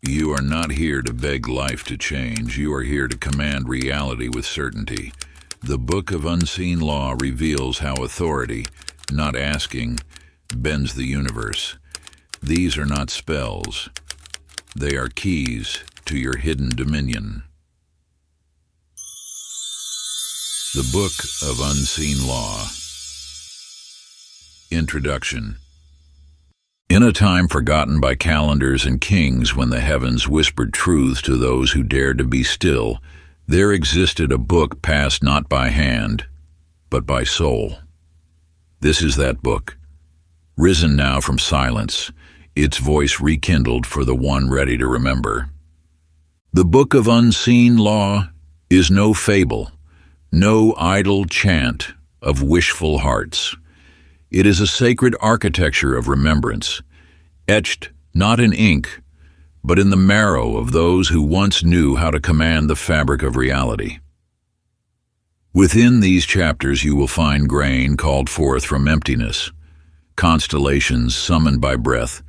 You are not here to beg life to change. You are here to command reality with certainty. The Book of Unseen Law reveals how authority, not asking, bends the universe. These are not spells. They are keys to your hidden dominion. The Book of Unseen Law. Introduction. In a time forgotten by calendars and kings, when the heavens whispered truth to those who dared to be still, there existed a book passed not by hand, but by soul. This is that book, risen now from silence, its voice rekindled for the one ready to remember. The Book of Unseen Law is no fable, no idle chant of wishful hearts. It is a sacred architecture of remembrance, etched not in ink, but in the marrow of those who once knew how to command the fabric of reality. Within these chapters you will find grain called forth from emptiness, constellations summoned by breath,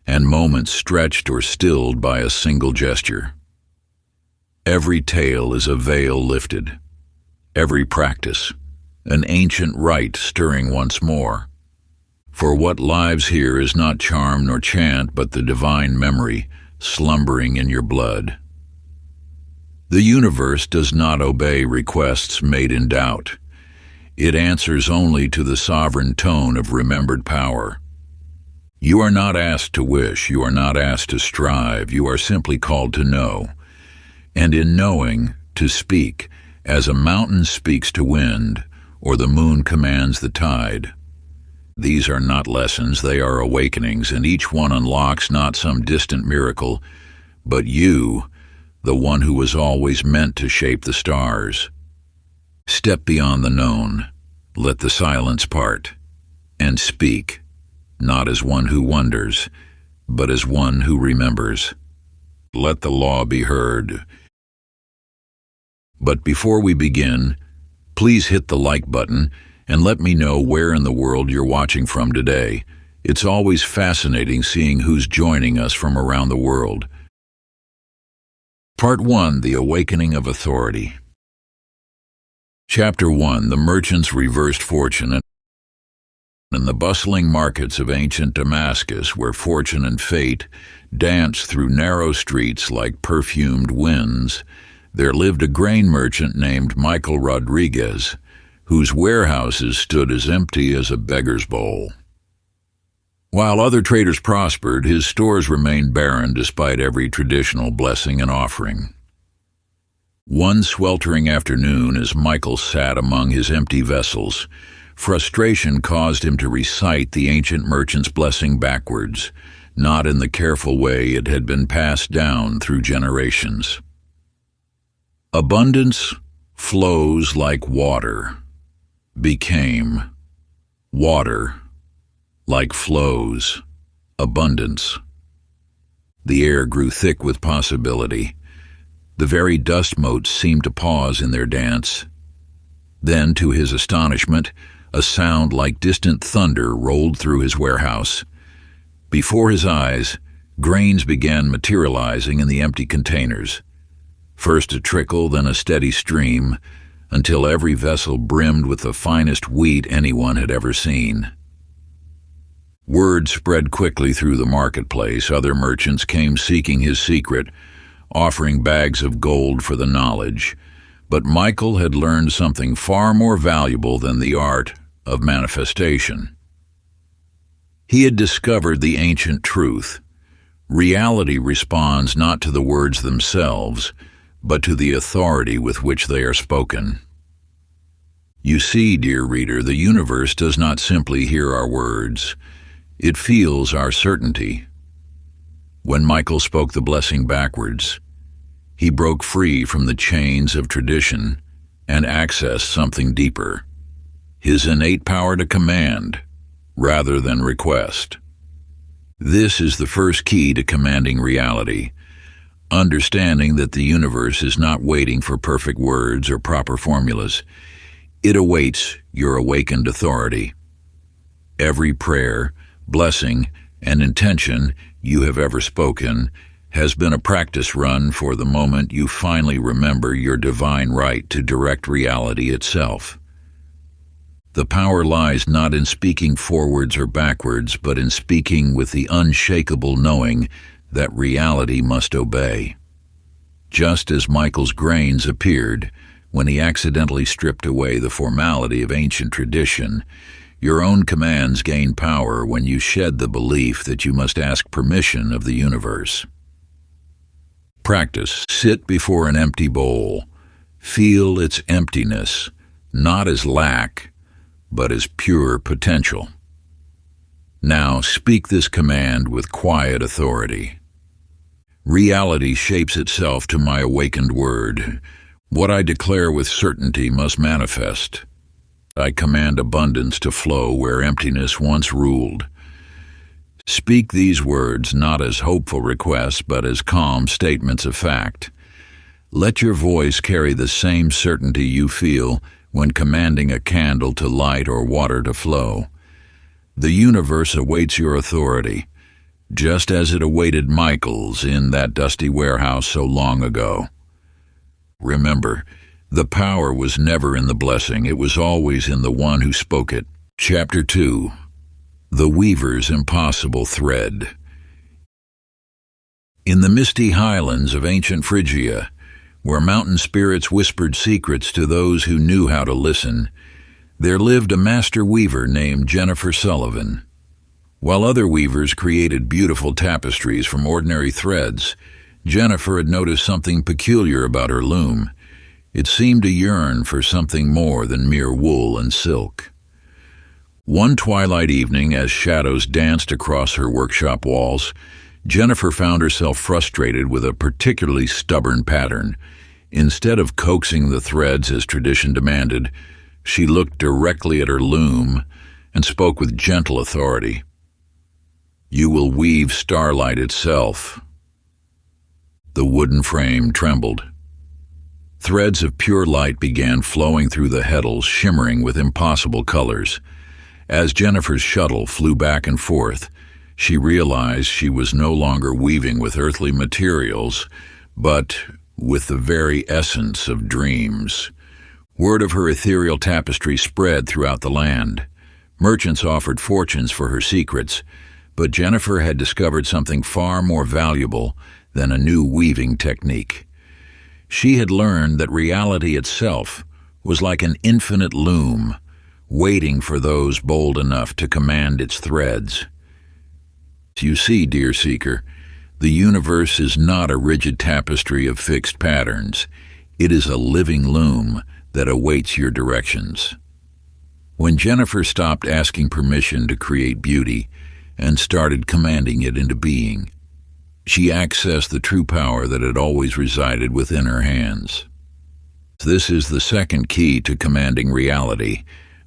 and moments stretched or stilled by a single gesture. Every tale is a veil lifted, every practice an ancient rite stirring once more. For what lives here is not charm nor chant, but the divine memory slumbering in your blood. The universe does not obey requests made in doubt. It answers only to the sovereign tone of remembered power. You are not asked to wish, you are not asked to strive, you are simply called to know, and in knowing, to speak, as a mountain speaks to wind, or the moon commands the tide. These are not lessons, they are awakenings, and each one unlocks not some distant miracle, but you, the one who was always meant to shape the stars. Step beyond the known, let the silence part, and speak, not as one who wonders, but as one who remembers. Let the law be heard. But before we begin, please hit the like button and let me know where in the world you're watching from today. It's always fascinating seeing who's joining us from around the world. Part 1. The Awakening of Authority. Chapter 1. The merchant's reversed fortune. In the bustling markets of ancient Damascus, where fortune and fate danced through narrow streets like perfumed winds, there lived a grain merchant named Michael Rodriguez, whose warehouses stood as empty as a beggar's bowl. While other traders prospered, his stores remained barren despite every traditional blessing and offering. One sweltering afternoon, as Michael sat among his empty vessels, frustration caused him to recite the ancient merchant's blessing backwards, not in the careful way it had been passed down through generations. Abundance flows like water, became water, like flows, abundance. The air grew thick with possibility. The very dust motes seemed to pause in their dance. Then, to his astonishment, a sound like distant thunder rolled through his warehouse. Before his eyes, grains began materializing in the empty containers. First a trickle, then a steady stream, until every vessel brimmed with the finest wheat anyone had ever seen. Word spread quickly through the marketplace. Other merchants came seeking his secret, offering bags of gold for the knowledge. But Michael had learned something far more valuable than the art of manifestation. He had discovered the ancient truth. Reality responds not to the words themselves, but to the authority with which they are spoken. You see, dear reader, the universe does not simply hear our words. It feels our certainty. When Michael spoke the blessing backwards, he broke free from the chains of tradition and accessed something deeper, his innate power to command rather than request. This is the first key to commanding reality, understanding that the universe is not waiting for perfect words or proper formulas. It awaits your awakened authority. Every prayer, blessing, and intention you have ever spoken has been a practice run for the moment you finally remember your divine right to direct reality itself. The power lies not in speaking forwards or backwards, but in speaking with the unshakable knowing that reality must obey. Just as Michael's grains appeared when he accidentally stripped away the formality of ancient tradition, your own commands gain power when you shed the belief that you must ask permission of the universe. Practice. Sit before an empty bowl. Feel its emptiness, not as lack, but as pure potential. Now speak this command with quiet authority. Reality shapes itself to my awakened word. What I declare with certainty must manifest. I command abundance to flow where emptiness once ruled. Speak these words not as hopeful requests, but as calm statements of fact. Let your voice carry the same certainty you feel when commanding a candle to light or water to flow. The universe awaits your authority, just as it awaited Michael's in that dusty warehouse so long ago. Remember, the power was never in the blessing, it was always in the one who spoke it. Chapter 2. The Weaver's Impossible Thread. In the misty highlands of ancient Phrygia, where mountain spirits whispered secrets to those who knew how to listen, there lived a master weaver named Jennifer Sullivan. While other weavers created beautiful tapestries from ordinary threads, Jennifer had noticed something peculiar about her loom. It seemed to yearn for something more than mere wool and silk. One twilight evening, as shadows danced across her workshop walls, Jennifer found herself frustrated with a particularly stubborn pattern. Instead of coaxing the threads as tradition demanded, she looked directly at her loom and spoke with gentle authority. "You will weave starlight itself." The wooden frame trembled. Threads of pure light began flowing through the heddles, shimmering with impossible colors. As Jennifer's shuttle flew back and forth, she realized she was no longer weaving with earthly materials, but with the very essence of dreams. Word of her ethereal tapestry spread throughout the land. Merchants offered fortunes for her secrets, but Jennifer had discovered something far more valuable than a new weaving technique. She had learned that reality itself was like an infinite loom, waiting for those bold enough to command its threads. You see, dear seeker, the universe is not a rigid tapestry of fixed patterns. It is a living loom that awaits your directions. When Jennifer stopped asking permission to create beauty and started commanding it into being, she accessed the true power that had always resided within her hands. This is the second key to commanding reality,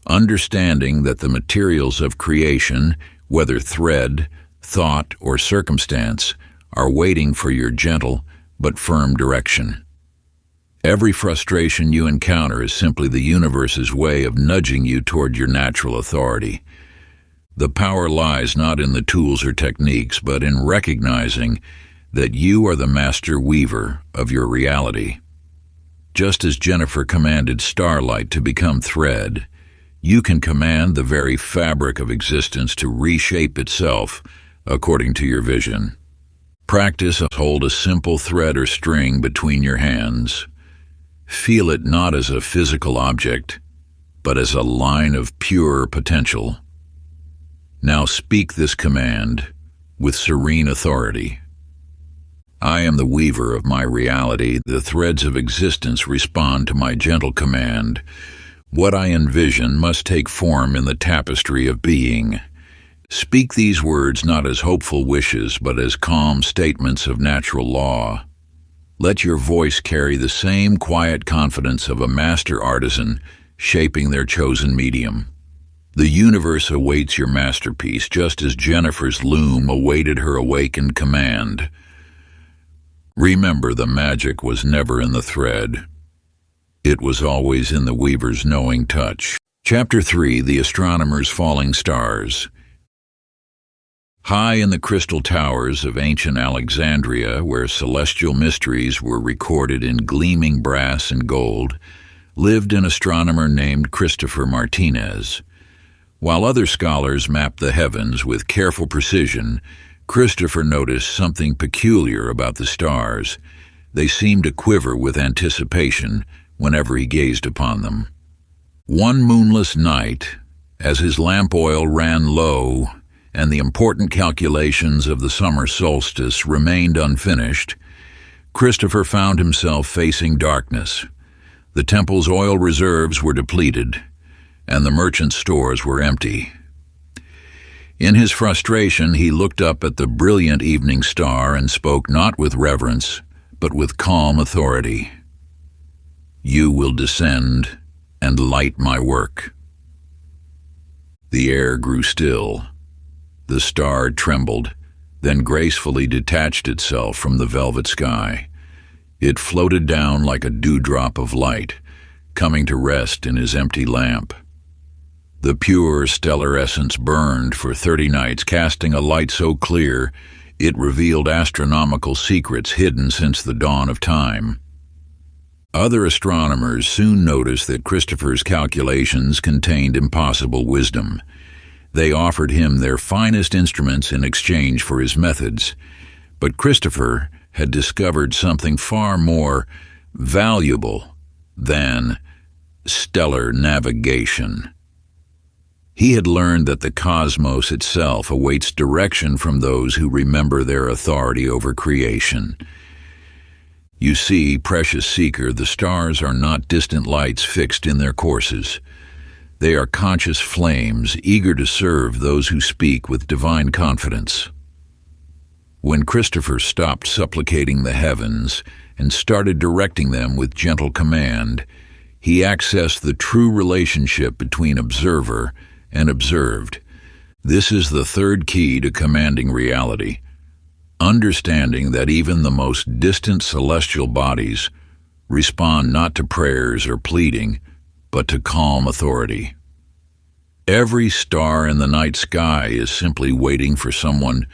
understanding that the materials of creation, whether thread, thought, or circumstance, are waiting for your gentle but firm direction. Every frustration you encounter is simply the universe's way of nudging you toward your natural authority. The power lies not in the tools or techniques, but in recognizing that you are the master weaver of your reality. Just as Jennifer commanded starlight to become thread, you can command the very fabric of existence to reshape itself according to your vision. Practice. Hold a simple thread or string between your hands. Feel it not as a physical object, but as a line of pure potential. Now speak this command with serene authority. I am the weaver of my reality. The threads of existence respond to my gentle command. What I envision must take form in the tapestry of being. Speak these words not as hopeful wishes, but as calm statements of natural law. Let your voice carry the same quiet confidence of a master artisan shaping their chosen medium. The universe awaits your masterpiece, just as Jennifer's loom awaited her awakened command. Remember, the magic was never in the thread. It was always in the weaver's knowing touch. Chapter 3. The Astronomers' Falling Stars. High in the crystal towers of ancient Alexandria, where celestial mysteries were recorded in gleaming brass and gold, lived an astronomer named Christopher Martinez. While other scholars mapped the heavens with careful precision, Christopher noticed something peculiar about the stars. They seemed to quiver with anticipation whenever he gazed upon them. One moonless night, as his lamp oil ran low and the important calculations of the summer solstice remained unfinished, Christopher found himself facing darkness. The temple's oil reserves were depleted, and the merchant's stores were empty. In his frustration, he looked up at the brilliant evening star and spoke not with reverence, but with calm authority. "You will descend and light my work." The air grew still. The star trembled, then gracefully detached itself from the velvet sky. It floated down like a dewdrop of light, coming to rest in his empty lamp. The pure stellar essence burned for 30 nights, casting a light so clear it revealed astronomical secrets hidden since the dawn of time. Other astronomers soon noticed that Christopher's calculations contained impossible wisdom. They offered him their finest instruments in exchange for his methods, but Christopher had discovered something far more valuable than stellar navigation. He had learned that the cosmos itself awaits direction from those who remember their authority over creation. You see, precious seeker, the stars are not distant lights fixed in their courses. They are conscious flames, eager to serve those who speak with divine confidence. When Christopher stopped supplicating the heavens and started directing them with gentle command, he accessed the true relationship between observer and observed. This is the third key to commanding reality, understanding that even the most distant celestial bodies respond not to prayers or pleading, but to calm authority. Every star in the night sky is simply waiting for someone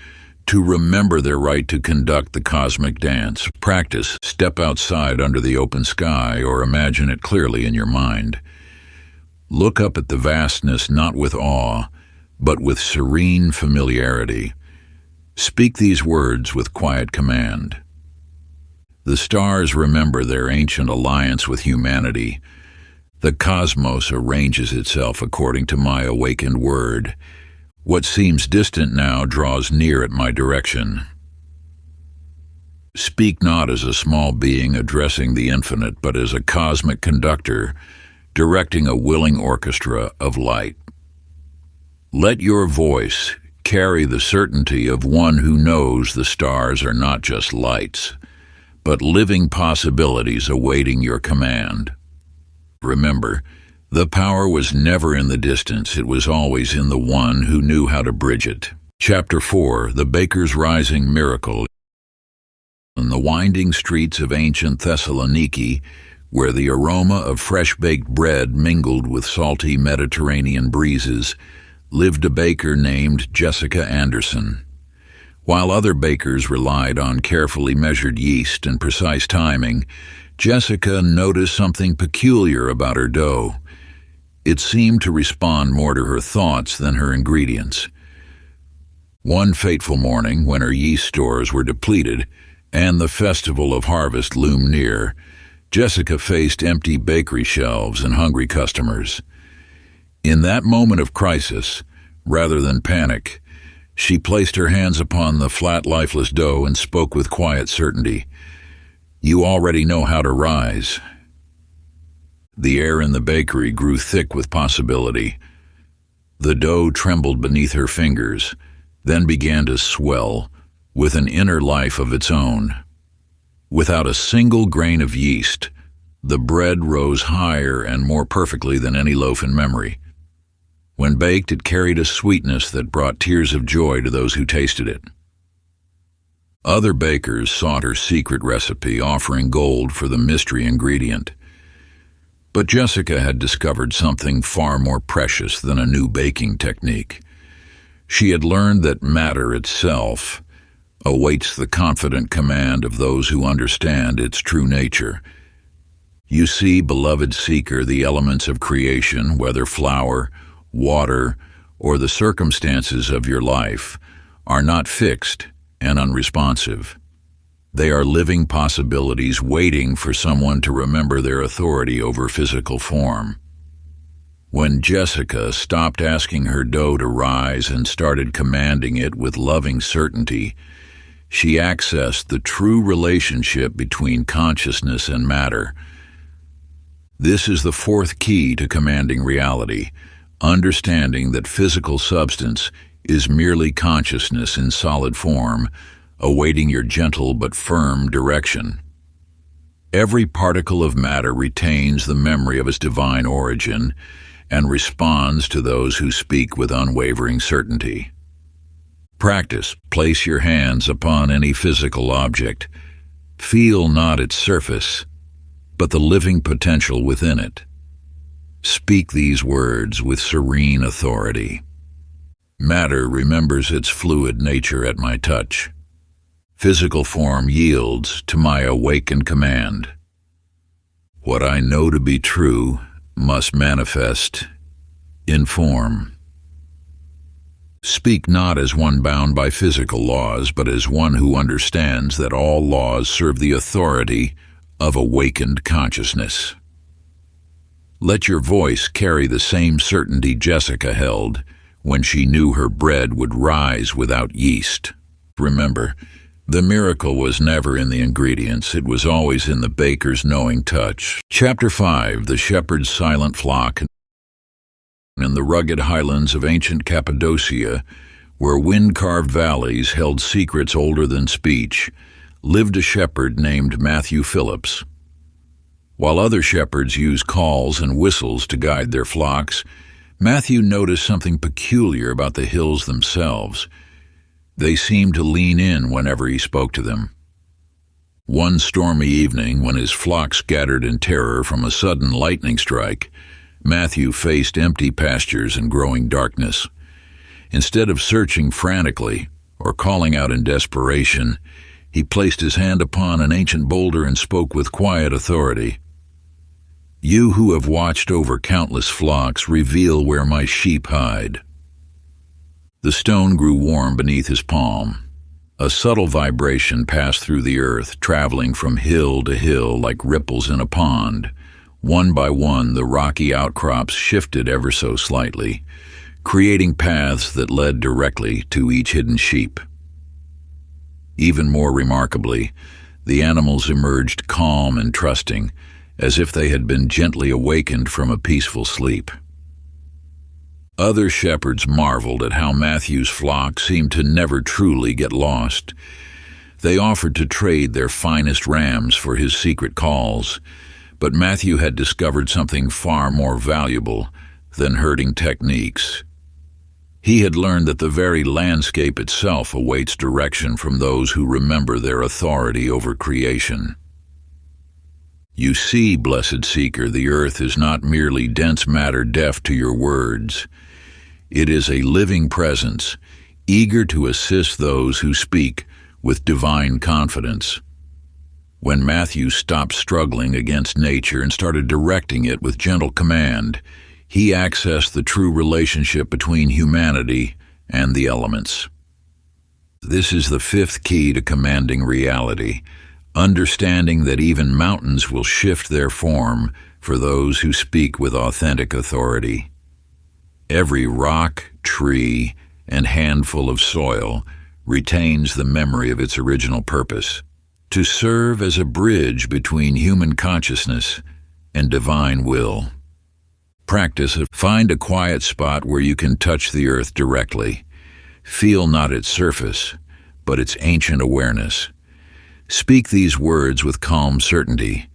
to remember their right to conduct the cosmic dance. Practice, step outside under the open sky, or imagine it clearly in your mind. Look up at the vastness not with awe, but with serene familiarity. Speak these words with quiet command. The stars remember their ancient alliance with humanity. The cosmos arranges itself according to my awakened word. What seems distant now draws near at my direction. Speak not as a small being addressing the infinite, but as a cosmic conductor directing a willing orchestra of light. Let your voice carry the certainty of one who knows the stars are not just lights, but living possibilities awaiting your command. Remember, the power was never in the distance, it was always in the one who knew how to bridge it. Chapter 4, The Baker's Rising Miracle. In the winding streets of ancient Thessaloniki, where the aroma of fresh-baked bread mingled with salty Mediterranean breezes, lived a baker named Jessica Anderson. While other bakers relied on carefully measured yeast and precise timing, Jessica noticed something peculiar about her dough. It seemed to respond more to her thoughts than her ingredients. One fateful morning, when her yeast stores were depleted and the festival of harvest loomed near, Jessica faced empty bakery shelves and hungry customers. In that moment of crisis, rather than panic, she placed her hands upon the flat, lifeless dough and spoke with quiet certainty. "You already know how to rise." The air in the bakery grew thick with possibility. The dough trembled beneath her fingers, then began to swell with an inner life of its own. Without a single grain of yeast, the bread rose higher and more perfectly than any loaf in memory. When baked, it carried a sweetness that brought tears of joy to those who tasted it. Other bakers sought her secret recipe, offering gold for the mystery ingredient. But Jessica had discovered something far more precious than a new baking technique. She had learned that matter itself awaits the confident command of those who understand its true nature. You see, beloved seeker, the elements of creation, whether flour, water, or the circumstances of your life, are not fixed and unresponsive. They are living possibilities waiting for someone to remember their authority over physical form. When Jessica stopped asking her dough to rise and started commanding it with loving certainty, she accessed the true relationship between consciousness and matter. This is the fourth key to commanding reality, understanding that physical substance is merely consciousness in solid form, awaiting your gentle but firm direction. Every particle of matter retains the memory of its divine origin and responds to those who speak with unwavering certainty. Practice. Place your hands upon any physical object. Feel not its surface, but the living potential within it. Speak these words with serene authority. Matter remembers its fluid nature at my touch. Physical form yields to my awakened command. What I know to be true must manifest in form. Speak not as one bound by physical laws, but as one who understands that all laws serve the authority of awakened consciousness. Let your voice carry the same certainty Jessica held when she knew her bread would rise without yeast. Remember, the miracle was never in the ingredients, it was always in the baker's knowing touch. Chapter 5. The Shepherd's Silent Flock. In the rugged highlands of ancient Cappadocia, where wind-carved valleys held secrets older than speech, lived a shepherd named Matthew Phillips. While other shepherds used calls and whistles to guide their flocks, Matthew noticed something peculiar about the hills themselves. They seemed to lean in whenever he spoke to them. One stormy evening, when his flock scattered in terror from a sudden lightning strike, Matthew faced empty pastures and growing darkness. Instead of searching frantically or calling out in desperation, he placed his hand upon an ancient boulder and spoke with quiet authority. You who have watched over countless flocks, reveal where my sheep hide. The stone grew warm beneath his palm. A subtle vibration passed through the earth, traveling from hill to hill like ripples in a pond. One by one, the rocky outcrops shifted ever so slightly, creating paths that led directly to each hidden sheep. Even more remarkably, the animals emerged calm and trusting, as if they had been gently awakened from a peaceful sleep. Other shepherds marveled at how Matthew's flock seemed to never truly get lost. They offered to trade their finest rams for his secret calls, but Matthew had discovered something far more valuable than herding techniques. He had learned that the very landscape itself awaits direction from those who remember their authority over creation. You see, blessed seeker, the earth is not merely dense matter deaf to your words. It is a living presence, eager to assist those who speak with divine confidence. When Matthew stopped struggling against nature and started directing it with gentle command, he accessed the true relationship between humanity and the elements. This is the fifth key to commanding reality, understanding that even mountains will shift their form for those who speak with authentic authority. Every rock, tree, and handful of soil retains the memory of its original purpose, to serve as a bridge between human consciousness and divine will. Practice. Find a quiet spot where you can touch the earth directly. Feel not its surface, but its ancient awareness. Speak these words with calm certainty.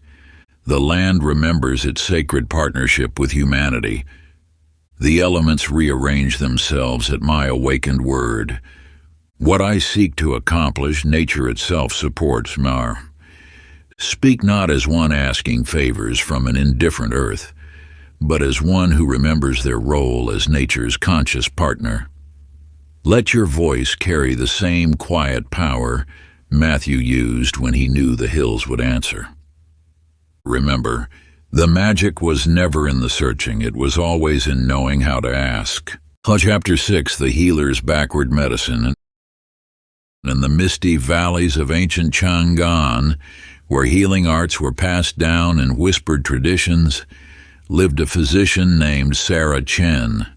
The land remembers its sacred partnership with humanity. The elements rearrange themselves at my awakened word. What I seek to accomplish, nature itself supports. Speak not as one asking favors from an indifferent earth, but as one who remembers their role as nature's conscious partner. Let your voice carry the same quiet power Matthew used when he knew the hills would answer. Remember, the magic was never in the searching, it was always in knowing how to ask. Chapter 6, The Healer's Backward Medicine. In the misty valleys of ancient Chang'an, where healing arts were passed down in whispered traditions, lived a physician named Sarah Chen.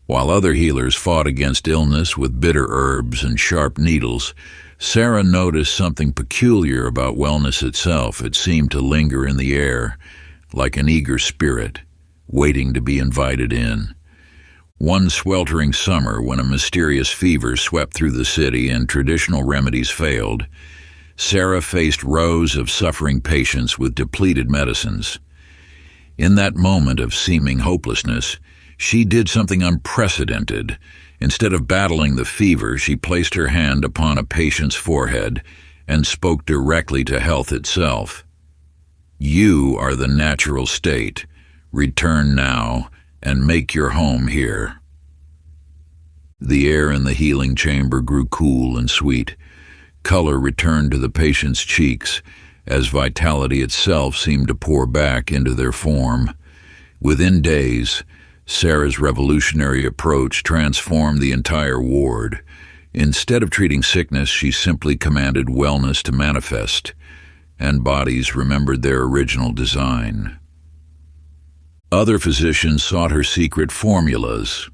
While other healers fought against illness with bitter herbs and sharp needles, Sarah noticed something peculiar about wellness itself. It seemed to linger in the air, like an eager spirit, waiting to be invited in. One sweltering summer, when a mysterious fever swept through the city and traditional remedies failed, Sarah faced rows of suffering patients with depleted medicines. In that moment of seeming hopelessness, she did something unprecedented. Instead of battling the fever, she placed her hand upon a patient's forehead and spoke directly to health itself. "You are the natural state. Return now and make your home here." The air in the healing chamber grew cool and sweet. Color returned to the patient's cheeks, as vitality itself seemed to pour back into their form. Within days, Sarah's revolutionary approach transformed the entire ward. Instead of treating sickness, she simply commanded wellness to manifest, and bodies remembered their original design. Other physicians sought her secret formulas,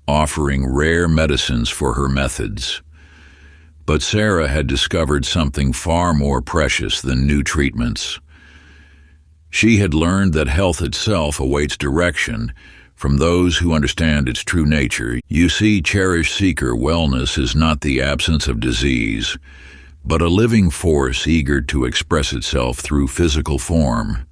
offering rare medicines for her methods. But Sarah had discovered something far more precious than new treatments. She had learned that health itself awaits direction from those who understand its true nature. You see, cherished seeker, wellness is not the absence of disease, but a living force eager to express itself through physical form.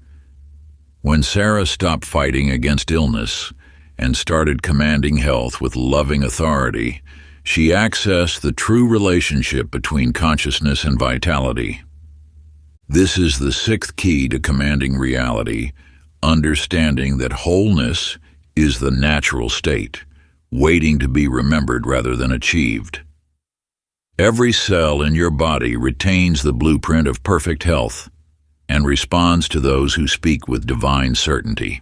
When Sarah stopped fighting against illness and started commanding health with loving authority, she accessed the true relationship between consciousness and vitality. This is the sixth key to commanding reality, understanding that wholeness is the natural state, waiting to be remembered rather than achieved. Every cell in your body retains the blueprint of perfect health and responds to those who speak with divine certainty.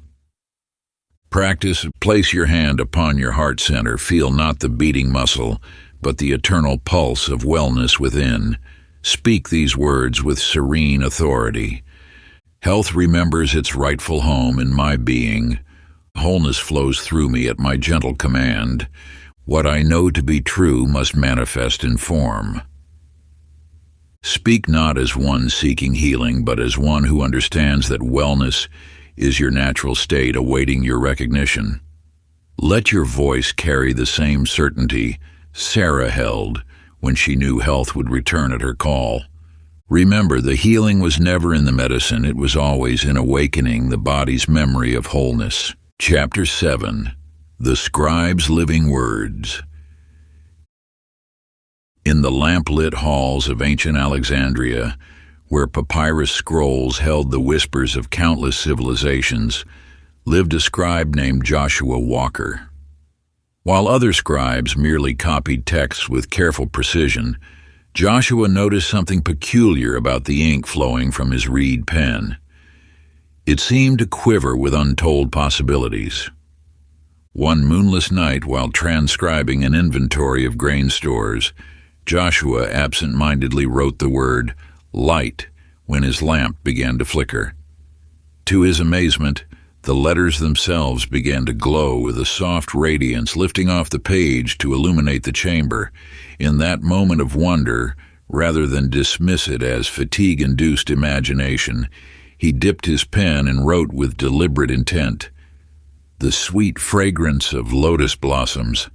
Practice. Place your hand upon your heart center. Feel not the beating muscle, but the eternal pulse of wellness within. Speak these words with serene authority. Health remembers its rightful home in my being. Wholeness flows through me at my gentle command. What I know to be true must manifest in form. Speak not as one seeking healing, but as one who understands that wellness is your natural state awaiting your recognition. Let your voice carry the same certainty Sarah held when she knew health would return at her call. Remember, the healing was never in the medicine, it was always in awakening the body's memory of wholeness. Chapter 7, The Scribes' Living Words. In the lamp-lit halls of ancient Alexandria, where papyrus scrolls held the whispers of countless civilizations, lived a scribe named Joshua Walker. While other scribes merely copied texts with careful precision, Joshua noticed something peculiar about the ink flowing from his reed pen. It seemed to quiver with untold possibilities. One moonless night, while transcribing an inventory of grain stores, Joshua absent-mindedly wrote the word light when his lamp began to flicker. To his amazement, the letters themselves began to glow with a soft radiance lifting off the page to illuminate the chamber. In that moment of wonder, rather than dismiss it as fatigue-induced imagination, he dipped his pen and wrote with deliberate intent, "The sweet fragrance of lotus blossoms."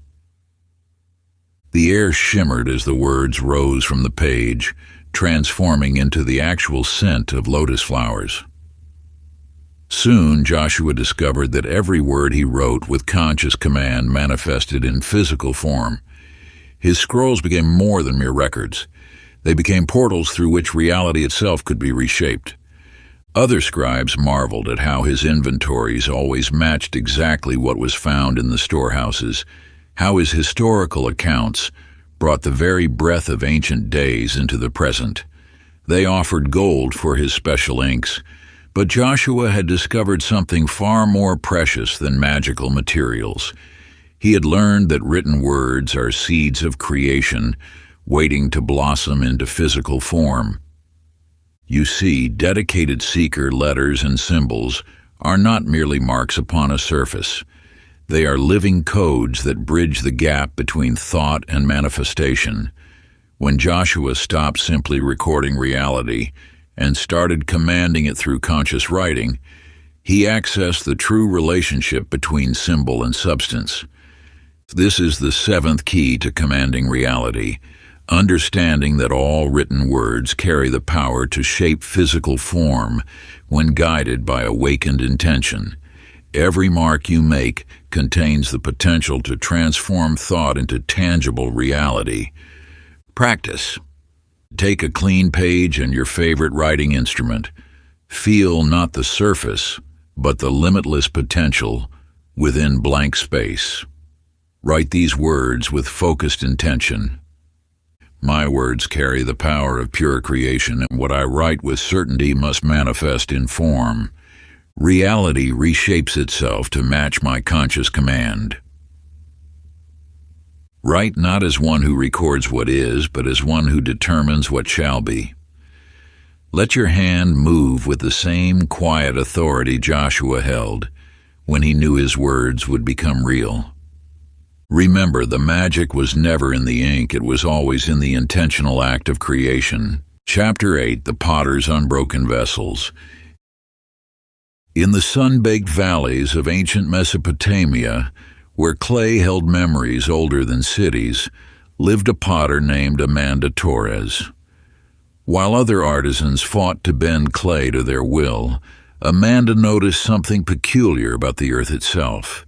The air shimmered as the words rose from the page, transforming into the actual scent of lotus flowers. Soon, Joshua discovered that every word he wrote with conscious command manifested in physical form. His scrolls became more than mere records. They became portals through which reality itself could be reshaped. Other scribes marveled at how his inventories always matched exactly what was found in the storehouses, how his historical accounts brought the very breath of ancient days into the present. They offered gold for his special inks, but Joshua had discovered something far more precious than magical materials. He had learned that written words are seeds of creation, waiting to blossom into physical form. You see, dedicated seeker letters and symbols are not merely marks upon a surface. They are living codes that bridge the gap between thought and manifestation. When Joshua stopped simply recording reality and started commanding it through conscious writing, he accessed the true relationship between symbol and substance. This is the seventh key to commanding reality, understanding that all written words carry the power to shape physical form when guided by awakened intention. Every mark you make contains the potential to transform thought into tangible reality. Practice. Take a clean page and your favorite writing instrument. Feel not the surface, but the limitless potential within blank space. Write these words with focused intention. My words carry the power of pure creation, and what I write with certainty must manifest in form. Reality reshapes itself to match my conscious command. Write not as one who records what is, but as one who determines what shall be. Let your hand move with the same quiet authority Joshua held when he knew his words would become real. Remember, the magic was never in the ink, it was always in the intentional act of creation. Chapter 8, The Potter's Unbroken Vessels. In the sun-baked valleys of ancient Mesopotamia, where clay held memories older than cities, lived a potter named Amanda Torres. While other artisans fought to bend clay to their will, Amanda noticed something peculiar about the earth itself.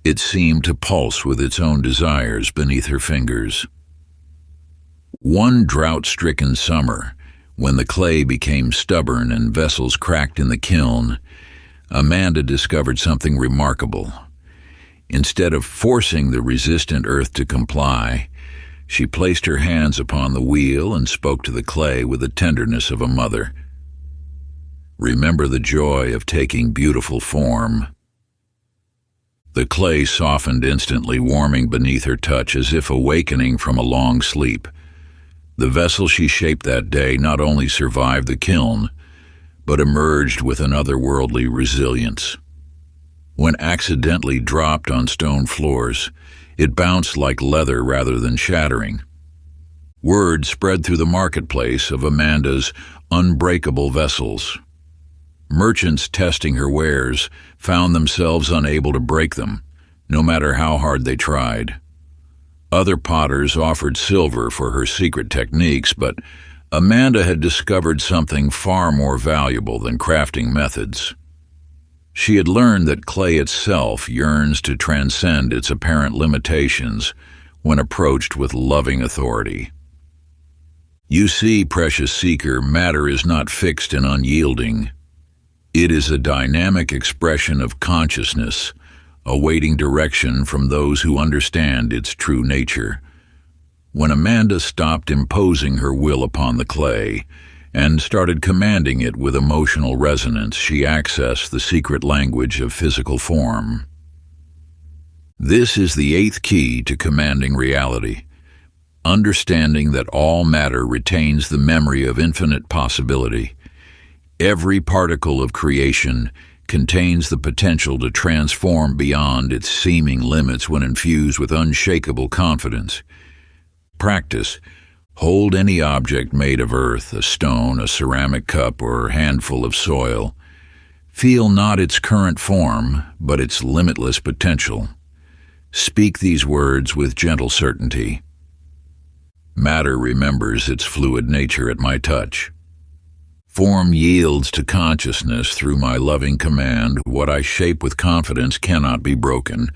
It seemed to pulse with its own desires beneath her fingers. One drought-stricken summer, when the clay became stubborn and vessels cracked in the kiln, Amanda discovered something remarkable. Instead of forcing the resistant earth to comply, she placed her hands upon the wheel and spoke to the clay with the tenderness of a mother. Remember the joy of taking beautiful form. The clay softened instantly, warming beneath her touch as if awakening from a long sleep. The vessel she shaped that day not only survived the kiln, but emerged with an otherworldly resilience. When accidentally dropped on stone floors, it bounced like leather rather than shattering. Word spread through the marketplace of Amanda's unbreakable vessels. Merchants testing her wares found themselves unable to break them, no matter how hard they tried. Other potters offered silver for her secret techniques, but Amanda had discovered something far more valuable than crafting methods. She had learned that clay itself yearns to transcend its apparent limitations when approached with loving authority. You see, precious seeker, matter is not fixed and unyielding. It is a dynamic expression of consciousness, awaiting direction from those who understand its true nature. When Amanda stopped imposing her will upon the clay and started commanding it with emotional resonance, she accessed the secret language of physical form. This is the eighth key to commanding reality, understanding that all matter retains the memory of infinite possibility. Every particle of creation contains the potential to transform beyond its seeming limits when infused with unshakable confidence. Practice. Hold any object made of earth, a stone, a ceramic cup, or a handful of soil. Feel not its current form, but its limitless potential. Speak these words with gentle certainty. Matter remembers its fluid nature at my touch. Form yields to consciousness through my loving command. What I shape with confidence cannot be broken.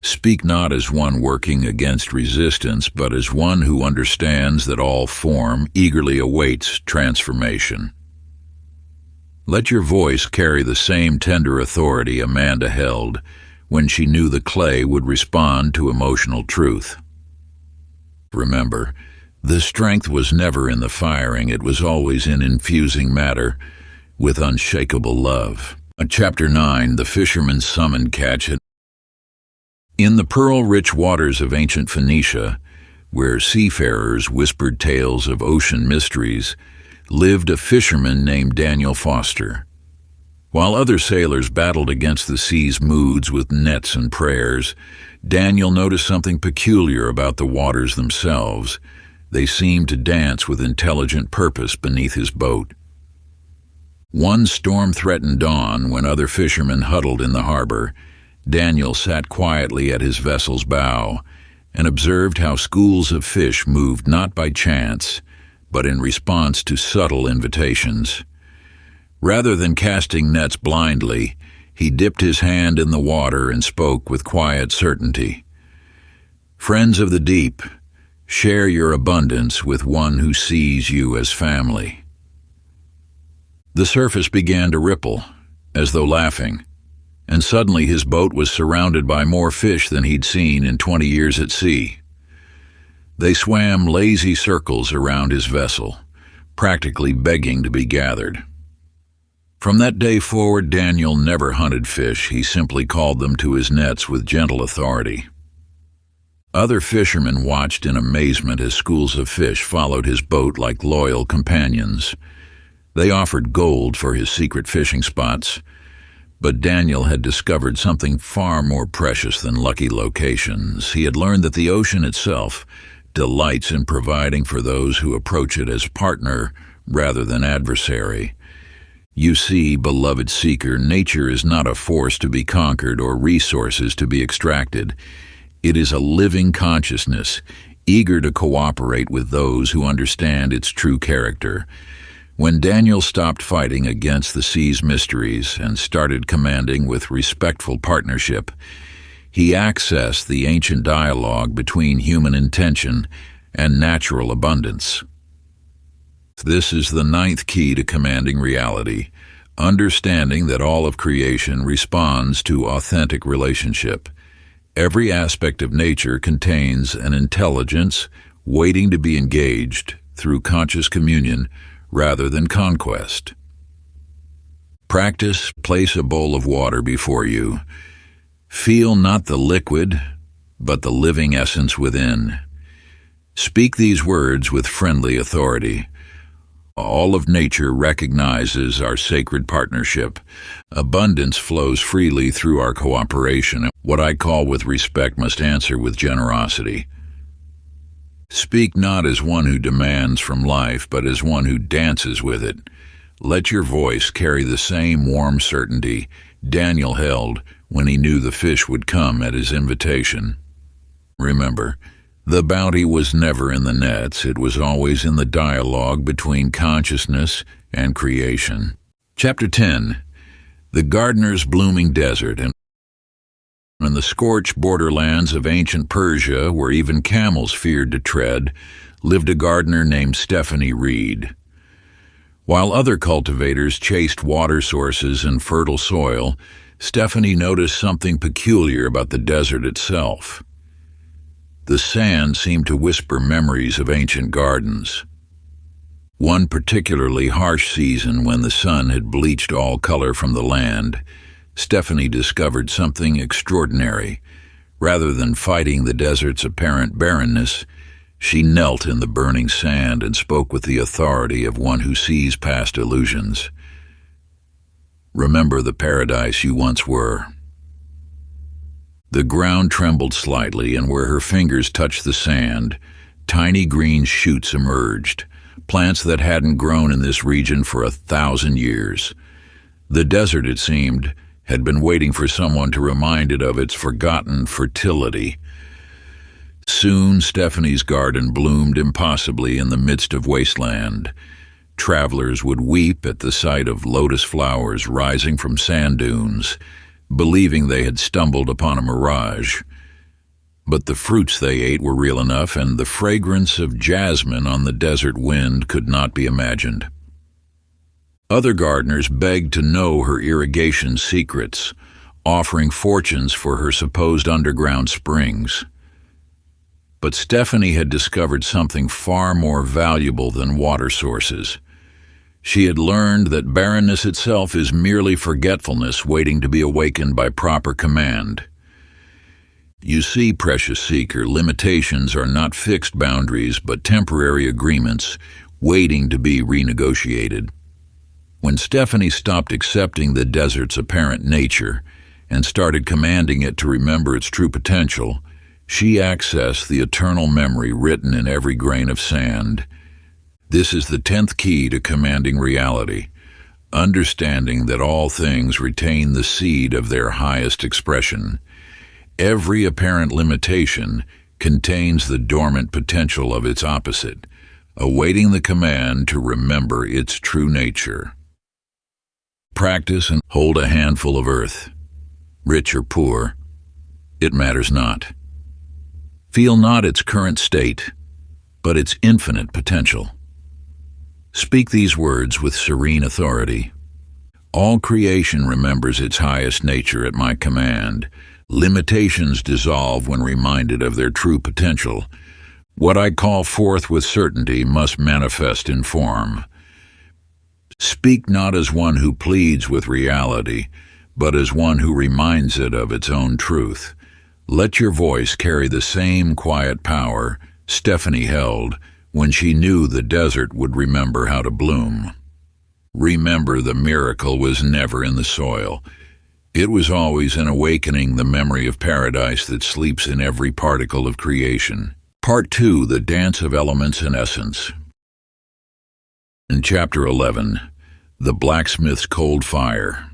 Speak not as one working against resistance, but as one who understands that all form eagerly awaits transformation. Let your voice carry the same tender authority Amanda held when she knew the clay would respond to emotional truth. Remember, the strength was never in the firing, it was always in infusing matter with unshakable love. Chapter 9, The Fisherman's Summoned Catch. In the pearl-rich waters of ancient Phoenicia, where seafarers whispered tales of ocean mysteries, lived a fisherman named Daniel Foster. While other sailors battled against the sea's moods with nets and prayers, Daniel noticed something peculiar about the waters themselves. They seemed to dance with intelligent purpose beneath his boat. One storm-threatened dawn, when other fishermen huddled in the harbor, Daniel sat quietly at his vessel's bow and observed how schools of fish moved not by chance, but in response to subtle invitations. Rather than casting nets blindly, he dipped his hand in the water and spoke with quiet certainty. "Friends of the deep, share your abundance with one who sees you as family." The surface began to ripple, as though laughing, and suddenly his boat was surrounded by more fish than he'd seen in 20 years at sea. They swam lazy circles around his vessel, practically begging to be gathered. From that day forward, Daniel never hunted fish, he simply called them to his nets with gentle authority. Other fishermen watched in amazement as schools of fish followed his boat like loyal companions. They offered gold for his secret fishing spots, but Daniel had discovered something far more precious than lucky locations. He had learned that the ocean itself delights in providing for those who approach it as partner rather than adversary. You see, beloved seeker, nature is not a force to be conquered or resources to be extracted. It is a living consciousness, eager to cooperate with those who understand its true character. When Daniel stopped fighting against the sea's mysteries and started commanding with respectful partnership, he accessed the ancient dialogue between human intention and natural abundance. This is the 9th key to commanding reality, understanding that all of creation responds to authentic relationship. Every aspect of nature contains an intelligence waiting to be engaged through conscious communion rather than conquest. Practice, place a bowl of water before you. Feel not the liquid, but the living essence within. Speak these words with friendly authority. All of nature recognizes our sacred partnership. Abundance flows freely through our cooperation. What I call with respect must answer with generosity. Speak not as one who demands from life, but as one who dances with it. Let your voice carry the same warm certainty Daniel held when he knew the fish would come at his invitation. Remember, the bounty was never in the nets, it was always in the dialogue between consciousness and creation. Chapter 10, The Gardener's Blooming Desert. In the scorched borderlands of ancient Persia, where even camels feared to tread, lived a gardener named Stephanie Reed. While other cultivators chased water sources and fertile soil, Stephanie noticed something peculiar about the desert itself. The sand seemed to whisper memories of ancient gardens. One particularly harsh season, when the sun had bleached all color from the land, Stephanie discovered something extraordinary. Rather than fighting the desert's apparent barrenness, she knelt in the burning sand and spoke with the authority of one who sees past illusions. Remember the paradise you once were. The ground trembled slightly, and where her fingers touched the sand, tiny green shoots emerged, plants that hadn't grown in this region for 1,000 years. The desert, it seemed, had been waiting for someone to remind it of its forgotten fertility. Soon Stephanie's garden bloomed impossibly in the midst of wasteland. Travelers would weep at the sight of lotus flowers rising from sand dunes, believing they had stumbled upon a mirage. But the fruits they ate were real enough, and the fragrance of jasmine on the desert wind could not be imagined. Other gardeners begged to know her irrigation secrets, offering fortunes for her supposed underground springs. But Stephanie had discovered something far more valuable than water sources. She had learned that barrenness itself is merely forgetfulness waiting to be awakened by proper command. You see, precious seeker, limitations are not fixed boundaries but temporary agreements waiting to be renegotiated. When Stephanie stopped accepting the desert's apparent nature and started commanding it to remember its true potential, she accessed the eternal memory written in every grain of sand. This is the 10th key to commanding reality, understanding that all things retain the seed of their highest expression. Every apparent limitation contains the dormant potential of its opposite, awaiting the command to remember its true nature. Practice and hold a handful of earth. Rich or poor, it matters not. Feel not its current state, but its infinite potential. Speak these words with serene authority. All creation remembers its highest nature at my command. Limitations dissolve when reminded of their true potential. What I call forth with certainty must manifest in form. Speak not as one who pleads with reality, but as one who reminds it of its own truth. Let your voice carry the same quiet power Stephanie held when she knew the desert would remember how to bloom. Remember, the miracle was never in the soil. It was always in awakening the memory of paradise that sleeps in every particle of creation. Part 2, The Dance of Elements and Essence. In Chapter 11, The Blacksmith's Cold Fire.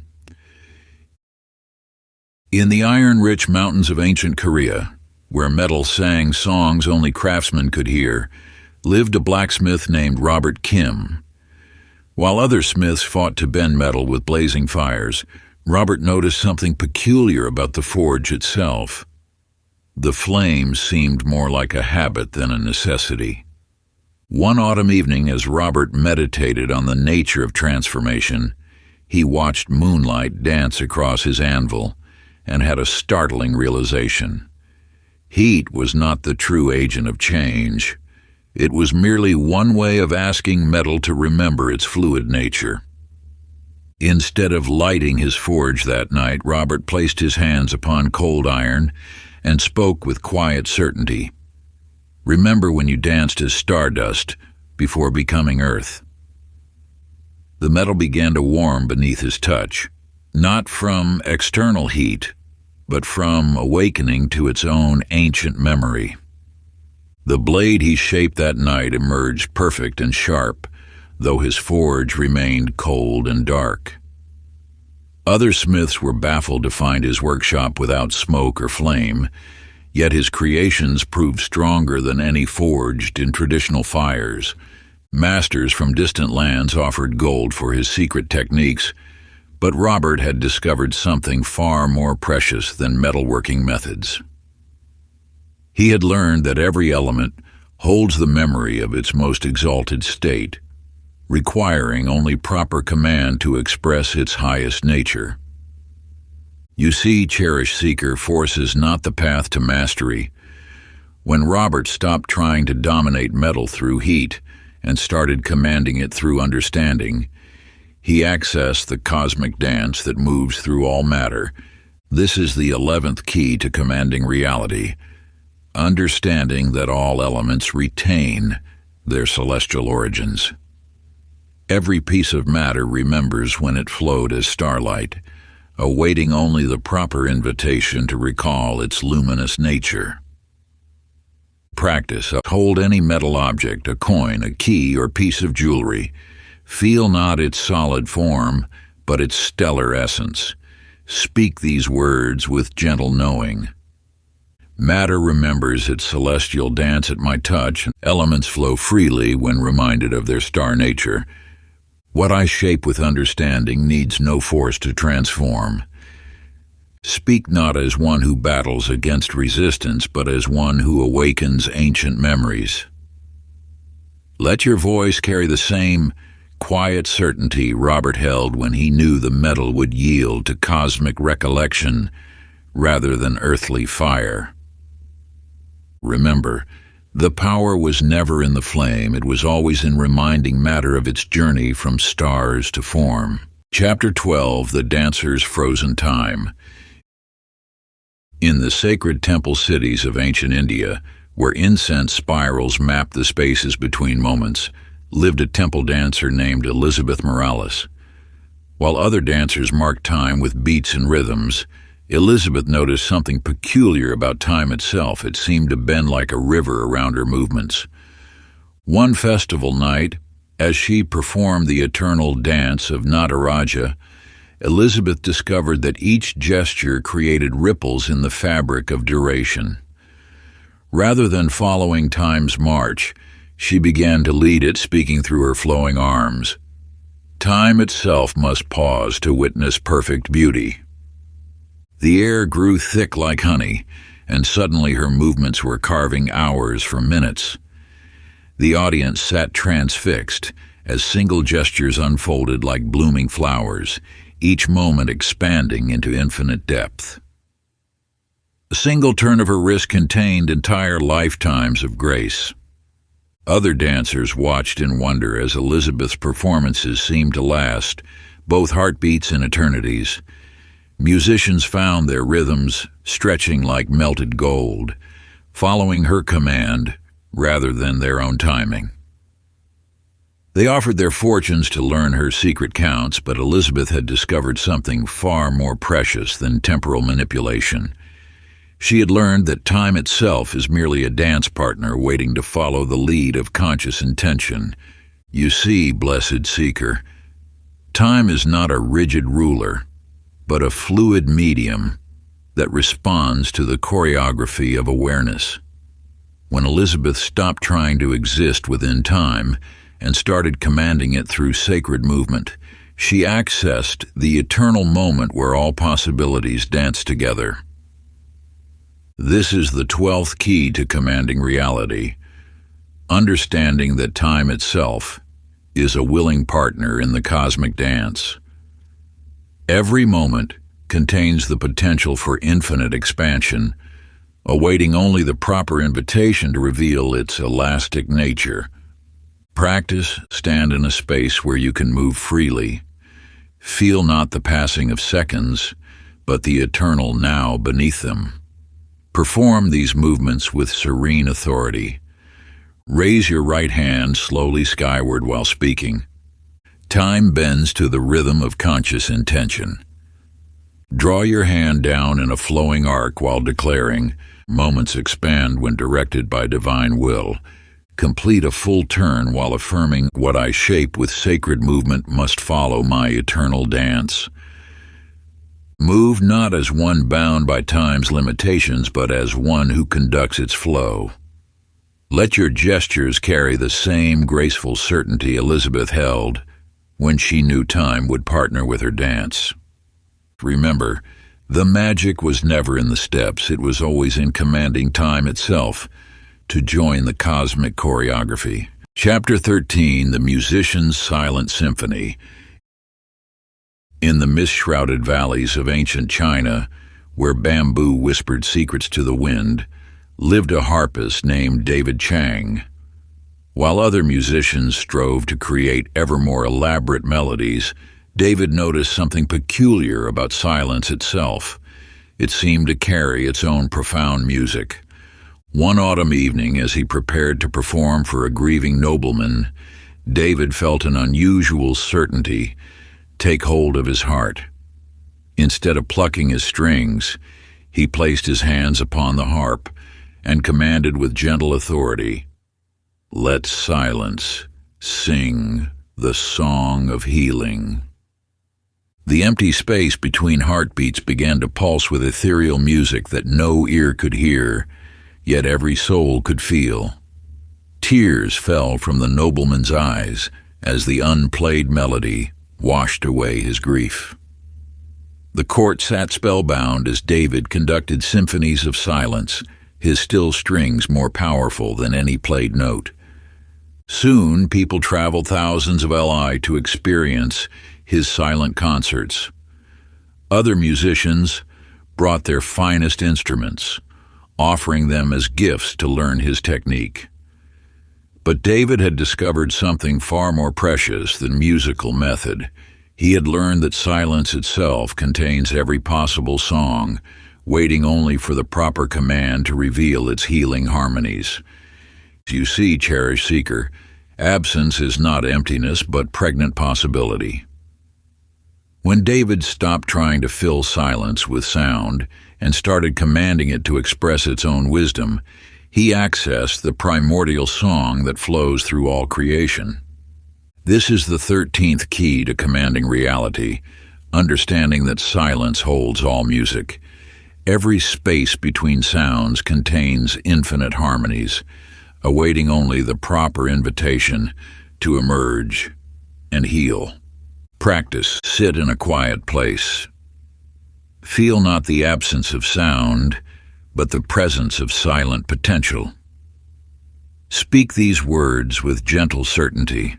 In the iron-rich mountains of ancient Korea, where metal sang songs only craftsmen could hear, lived a blacksmith named Robert Kim. While other smiths fought to bend metal with blazing fires, Robert noticed something peculiar about the forge itself. The flames seemed more like a habit than a necessity. One autumn evening, as Robert meditated on the nature of transformation, he watched moonlight dance across his anvil and had a startling realization. Heat was not the true agent of change. It was merely one way of asking metal to remember its fluid nature. Instead of lighting his forge that night, Robert placed his hands upon cold iron and spoke with quiet certainty. Remember when you danced as stardust before becoming earth. The metal began to warm beneath his touch, not from external heat, but from awakening to its own ancient memory. The blade he shaped that night emerged perfect and sharp, though his forge remained cold and dark. Other smiths were baffled to find his workshop without smoke or flame, yet his creations proved stronger than any forged in traditional fires. Masters from distant lands offered gold for his secret techniques, but Robert had discovered something far more precious than metalworking methods. He had learned that every element holds the memory of its most exalted state, requiring only proper command to express its highest nature. You see, cherished seeker, force is not the path to mastery. When Robert stopped trying to dominate metal through heat and started commanding it through understanding, he accessed the cosmic dance that moves through all matter. This is the 11th key to commanding reality, understanding that all elements retain their celestial origins. Every piece of matter remembers when it flowed as starlight, awaiting only the proper invitation to recall its luminous nature. Practice. Hold any metal object, a coin, a key, or piece of jewelry. Feel not its solid form, but its stellar essence. Speak these words with gentle knowing. Matter remembers its celestial dance at my touch. Elements flow freely when reminded of their star nature. What I shape with understanding needs no force to transform. Speak not as one who battles against resistance, but as one who awakens ancient memories. Let your voice carry the same quiet certainty Robert held when he knew the metal would yield to cosmic recollection rather than earthly fire. Remember, the power was never in the flame, it was always in reminding matter of its journey from stars to form. Chapter 12, The Dancer's Frozen Time. In the sacred temple cities of ancient India, where incense spirals mapped the spaces between moments, lived a temple dancer named Elizabeth Morales. While other dancers marked time with beats and rhythms, Elizabeth noticed something peculiar about time itself. It seemed to bend like a river around her movements. One festival night, as she performed the eternal dance of Nataraja, Elizabeth discovered that each gesture created ripples in the fabric of duration. Rather than following time's march, she began to lead it, speaking through her flowing arms. Time itself must pause to witness perfect beauty. The air grew thick like honey, and suddenly her movements were carving hours from minutes. The audience sat transfixed as single gestures unfolded like blooming flowers, each moment expanding into infinite depth. A single turn of her wrist contained entire lifetimes of grace. Other dancers watched in wonder as Elizabeth's performances seemed to last, both heartbeats and eternities. Musicians found their rhythms stretching like melted gold, following her command rather than their own timing. They offered their fortunes to learn her secret counts, but Elizabeth had discovered something far more precious than temporal manipulation. She had learned that time itself is merely a dance partner waiting to follow the lead of conscious intention. You see, blessed seeker, time is not a rigid ruler, but a fluid medium that responds to the choreography of awareness. When Elizabeth stopped trying to exist within time and started commanding it through sacred movement, she accessed the eternal moment where all possibilities dance together. This is the 12th key to commanding reality, understanding that time itself is a willing partner in the cosmic dance. Every moment contains the potential for infinite expansion, awaiting only the proper invitation to reveal its elastic nature. Practice, stand in a space where you can move freely. Feel not the passing of seconds, but the eternal now beneath them. Perform these movements with serene authority. Raise your right hand slowly skyward while speaking. Time bends to the rhythm of conscious intention. Draw your hand down in a flowing arc while declaring, moments expand when directed by divine will. Complete a full turn while affirming, what I shape with sacred movement must follow my eternal dance. Move not as one bound by time's limitations, but as one who conducts its flow. Let your gestures carry the same graceful certainty Elizabeth held when she knew time would partner with her dance. Remember, the magic was never in the steps, it was always in commanding time itself to join the cosmic choreography. Chapter 13, The Musician's Silent Symphony. In the mist-shrouded valleys of ancient China, where bamboo whispered secrets to the wind, lived a harpist named David Chang. While other musicians strove to create ever more elaborate melodies, David noticed something peculiar about silence itself. It seemed to carry its own profound music. One autumn evening, as he prepared to perform for a grieving nobleman, David felt an unusual certainty take hold of his heart. Instead of plucking his strings, he placed his hands upon the harp and commanded with gentle authority, "Let silence sing the song of healing." The empty space between heartbeats began to pulse with ethereal music that no ear could hear, yet every soul could feel. Tears fell from the nobleman's eyes as the unplayed melody washed away his grief. The court sat spellbound as David conducted symphonies of silence, his still strings more powerful than any played note. Soon, people traveled thousands of li to experience his silent concerts. Other musicians brought their finest instruments, offering them as gifts to learn his technique. But David had discovered something far more precious than musical method. He had learned that silence itself contains every possible song, waiting only for the proper command to reveal its healing harmonies. You see, cherished seeker, absence is not emptiness but pregnant possibility. When David stopped trying to fill silence with sound and started commanding it to express its own wisdom, he accessed the primordial song that flows through all creation. This is the 13th key to commanding reality, understanding that silence holds all music. Every space between sounds contains infinite harmonies, awaiting only the proper invitation to emerge and heal. Practice. Sit in a quiet place. Feel not the absence of sound, but the presence of silent potential. Speak these words with gentle certainty.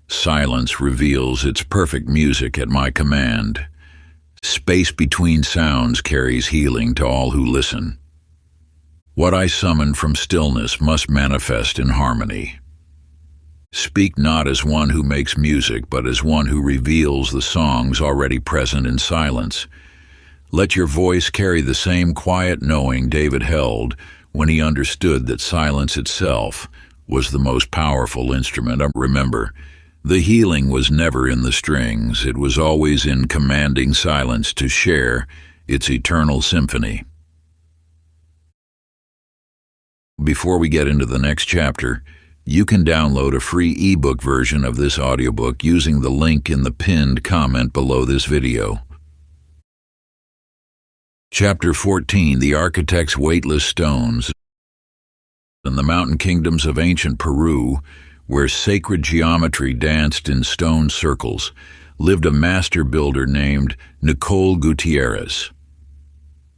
Silence reveals its perfect music at my command. Space between sounds carries healing to all who listen. What I summon from stillness must manifest in harmony. Speak not as one who makes music, but as one who reveals the songs already present in silence. Let your voice carry the same quiet knowing David held when he understood that silence itself was the most powerful instrument. Remember, the healing was never in the strings, it was always in commanding silence to share its eternal symphony. Before we get into the next chapter, you can download a free ebook version of this audiobook using the link in the pinned comment below this video. Chapter 14, The Architect's Weightless Stones. In the mountain kingdoms of ancient Peru, where sacred geometry danced in stone circles, lived a master builder named Nicole Gutierrez.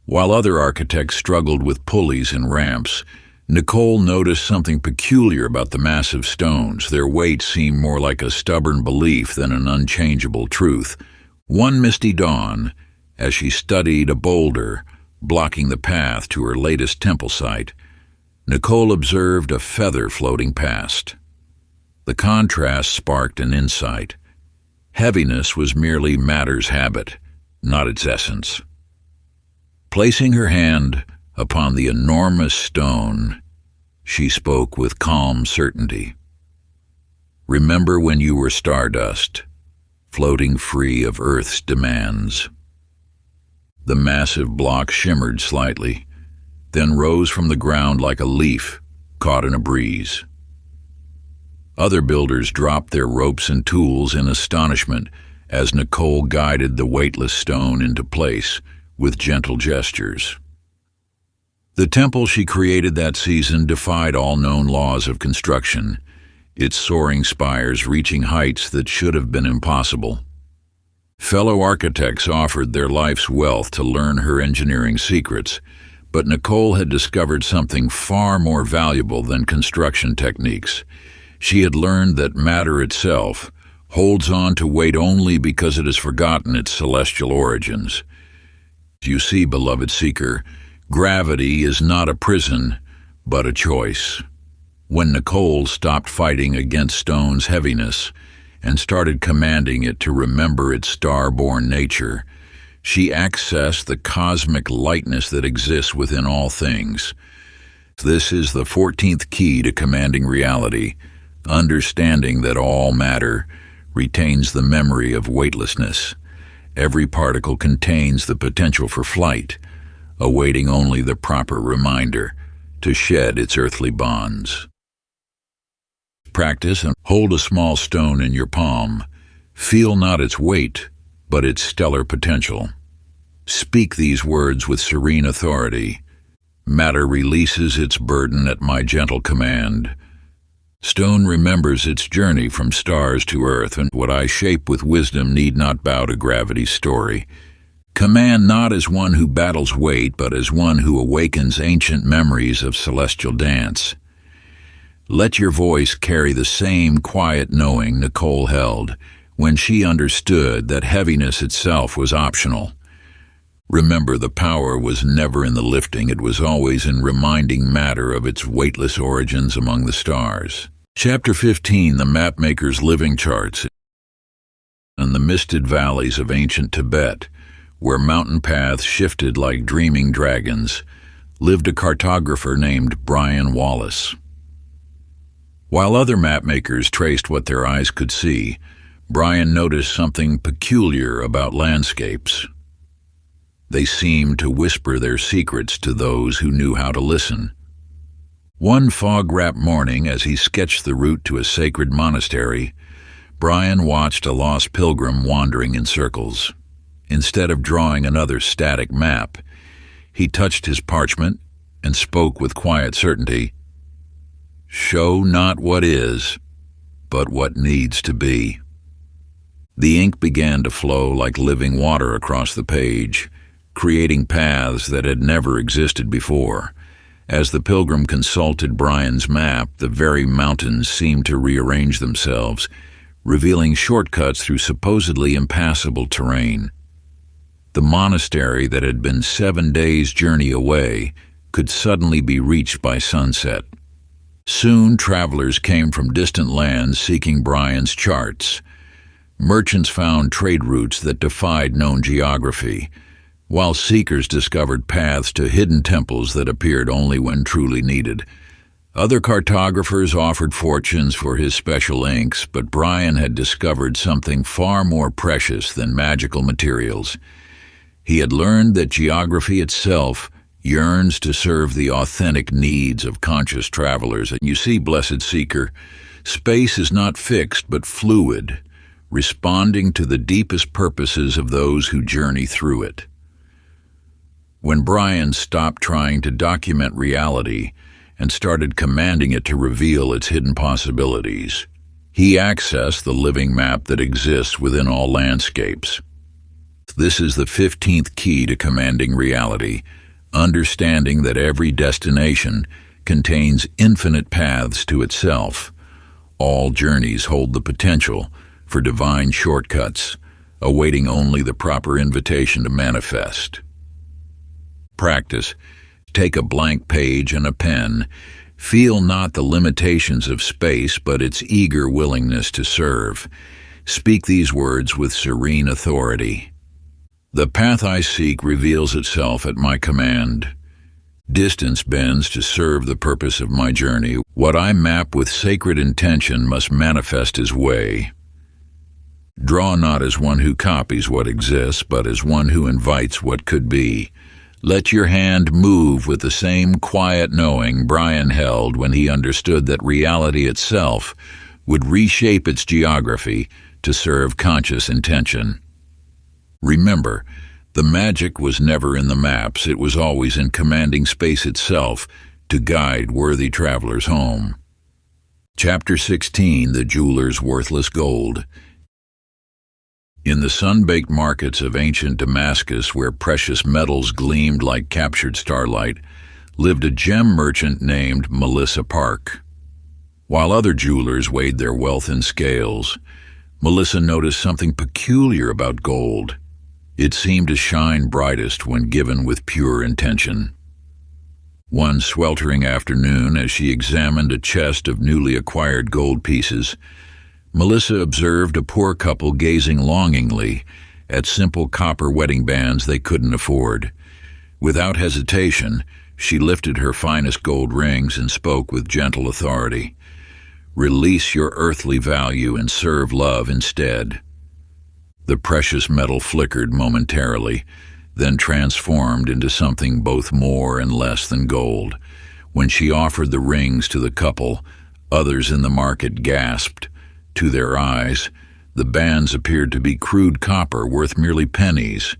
While other architects struggled with pulleys and ramps, Nicole noticed something peculiar about the massive stones. Their weight seemed more like a stubborn belief than an unchangeable truth. One misty dawn, as she studied a boulder blocking the path to her latest temple site, Nicole observed a feather floating past. The contrast sparked an insight. Heaviness was merely matter's habit, not its essence. Placing her hand upon the enormous stone, she spoke with calm certainty. Remember when you were stardust, floating free of Earth's demands. The massive block shimmered slightly, then rose from the ground like a leaf caught in a breeze. Other builders dropped their ropes and tools in astonishment as Nicole guided the weightless stone into place with gentle gestures. The temple she created that season defied all known laws of construction, its soaring spires reaching heights that should have been impossible. Fellow architects offered their life's wealth to learn her engineering secrets, but Nicole had discovered something far more valuable than construction techniques. She had learned that matter itself holds on to weight only because it has forgotten its celestial origins. You see, beloved seeker, gravity is not a prison, but a choice. When Nicole stopped fighting against stone's heaviness and started commanding it to remember its star-born nature, she accessed the cosmic lightness that exists within all things. This is the 14th key to commanding reality, understanding that all matter retains the memory of weightlessness. Every particle contains the potential for flight, awaiting only the proper reminder to shed its earthly bonds. Practice and hold a small stone in your palm. Feel not its weight, but its stellar potential. Speak these words with serene authority. Matter releases its burden at my gentle command. Stone remembers its journey from stars to earth, and what I shape with wisdom need not bow to gravity's story. Command not as one who battles weight, but as one who awakens ancient memories of celestial dance. Let your voice carry the same quiet knowing Nicole held when she understood that heaviness itself was optional. Remember, the power was never in the lifting, it was always in reminding matter of its weightless origins among the stars. Chapter 15, The Mapmakers' Living Charts. In the misted valleys of ancient Tibet, where mountain paths shifted like dreaming dragons, lived a cartographer named Brian Wallace. While other mapmakers traced what their eyes could see, Brian noticed something peculiar about landscapes. They seemed to whisper their secrets to those who knew how to listen. One fog-wrapped morning, as he sketched the route to a sacred monastery, Brian watched a lost pilgrim wandering in circles. Instead of drawing another static map, he touched his parchment and spoke with quiet certainty. "Show not what is, but what needs to be." The ink began to flow like living water across the page, creating paths that had never existed before. As the pilgrim consulted Brian's map, the very mountains seemed to rearrange themselves, revealing shortcuts through supposedly impassable terrain. The monastery that had been 7 days' journey away could suddenly be reached by sunset. Soon travelers came from distant lands seeking Brian's charts. Merchants found trade routes that defied known geography, while seekers discovered paths to hidden temples that appeared only when truly needed. Other cartographers offered fortunes for his special inks, but Brian had discovered something far more precious than magical materials. He had learned that geography itself yearns to serve the authentic needs of conscious travelers. And you see, blessed seeker, space is not fixed but fluid, responding to the deepest purposes of those who journey through it. When Brian stopped trying to document reality and started commanding it to reveal its hidden possibilities, he accessed the living map that exists within all landscapes. This is the 15th key to commanding reality, understanding that every destination contains infinite paths to itself. All journeys hold the potential for divine shortcuts, awaiting only the proper invitation to manifest. Practice. Take a blank page and a pen. Feel not the limitations of space, but its eager willingness to serve. Speak these words with serene authority. The path I seek reveals itself at my command. Distance bends to serve the purpose of my journey. What I map with sacred intention must manifest as way. Draw not as one who copies what exists, but as one who invites what could be. Let your hand move with the same quiet knowing Brian held when he understood that reality itself would reshape its geography to serve conscious intention. Remember, the magic was never in the maps, it was always in commanding space itself to guide worthy travelers home. Chapter 16, The Jeweler's Worthless Gold. In the sun-baked markets of ancient Damascus, where precious metals gleamed like captured starlight, lived a gem merchant named Melissa Park. While other jewelers weighed their wealth in scales, Melissa noticed something peculiar about gold. It seemed to shine brightest when given with pure intention. One sweltering afternoon, as she examined a chest of newly acquired gold pieces, Melissa observed a poor couple gazing longingly at simple copper wedding bands they couldn't afford. Without hesitation, she lifted her finest gold rings and spoke with gentle authority. "Release your earthly value and serve love instead." The precious metal flickered momentarily, then transformed into something both more and less than gold. When she offered the rings to the couple, others in the market gasped. To their eyes, the bands appeared to be crude copper worth merely pennies,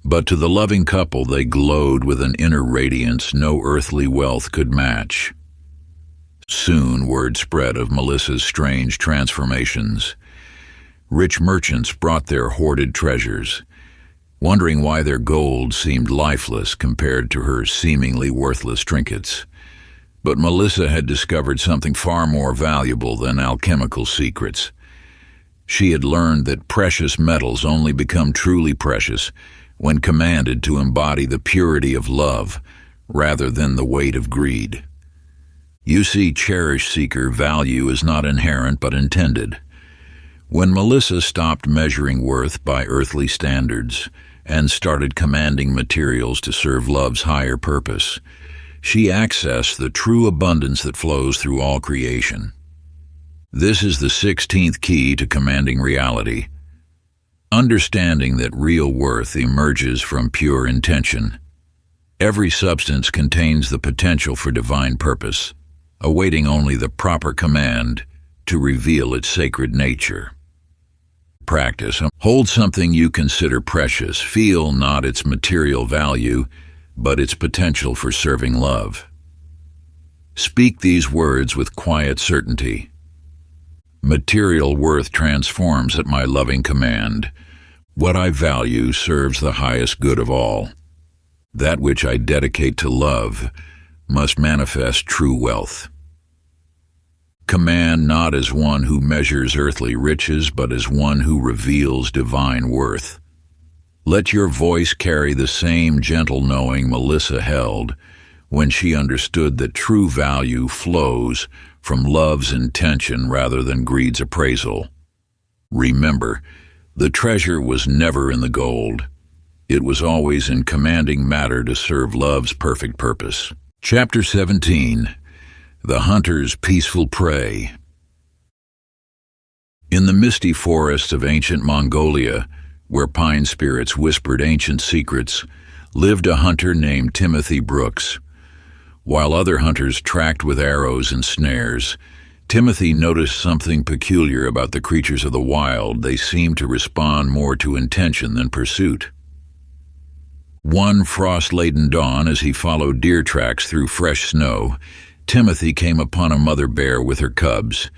but to the loving couple they glowed with an inner radiance no earthly wealth could match. Soon word spread of Melissa's strange transformations. Rich merchants brought their hoarded treasures, wondering why their gold seemed lifeless compared to her seemingly worthless trinkets. But Melissa had discovered something far more valuable than alchemical secrets. She had learned that precious metals only become truly precious when commanded to embody the purity of love rather than the weight of greed. You see, cherish seeker, value is not inherent but intended. When Melissa stopped measuring worth by earthly standards and started commanding materials to serve love's higher purpose, she accessed the true abundance that flows through all creation. This is the 16th key to commanding reality. Understanding that real worth emerges from pure intention. Every substance contains the potential for divine purpose, awaiting only the proper command to reveal its sacred nature. Practice. Hold something you consider precious. Feel not its material value, but its potential for serving love. Speak these words with quiet certainty. Material worth transforms at my loving command. What I value serves the highest good of all. That which I dedicate to love must manifest true wealth. Command not as one who measures earthly riches, but as one who reveals divine worth. Let your voice carry the same gentle knowing Melissa held when she understood that true value flows from love's intention rather than greed's appraisal. Remember, the treasure was never in the gold. It was always in commanding matter to serve love's perfect purpose. Chapter 17. The Hunter's Peaceful Prey. In the misty forests of ancient Mongolia, where pine spirits whispered ancient secrets, lived a hunter named Timothy Brooks. While other hunters tracked with arrows and snares, Timothy noticed something peculiar about the creatures of the wild. They seemed to respond more to intention than pursuit. One frost-laden dawn, as he followed deer tracks through fresh snow, Timothy came upon a mother bear with her cubs.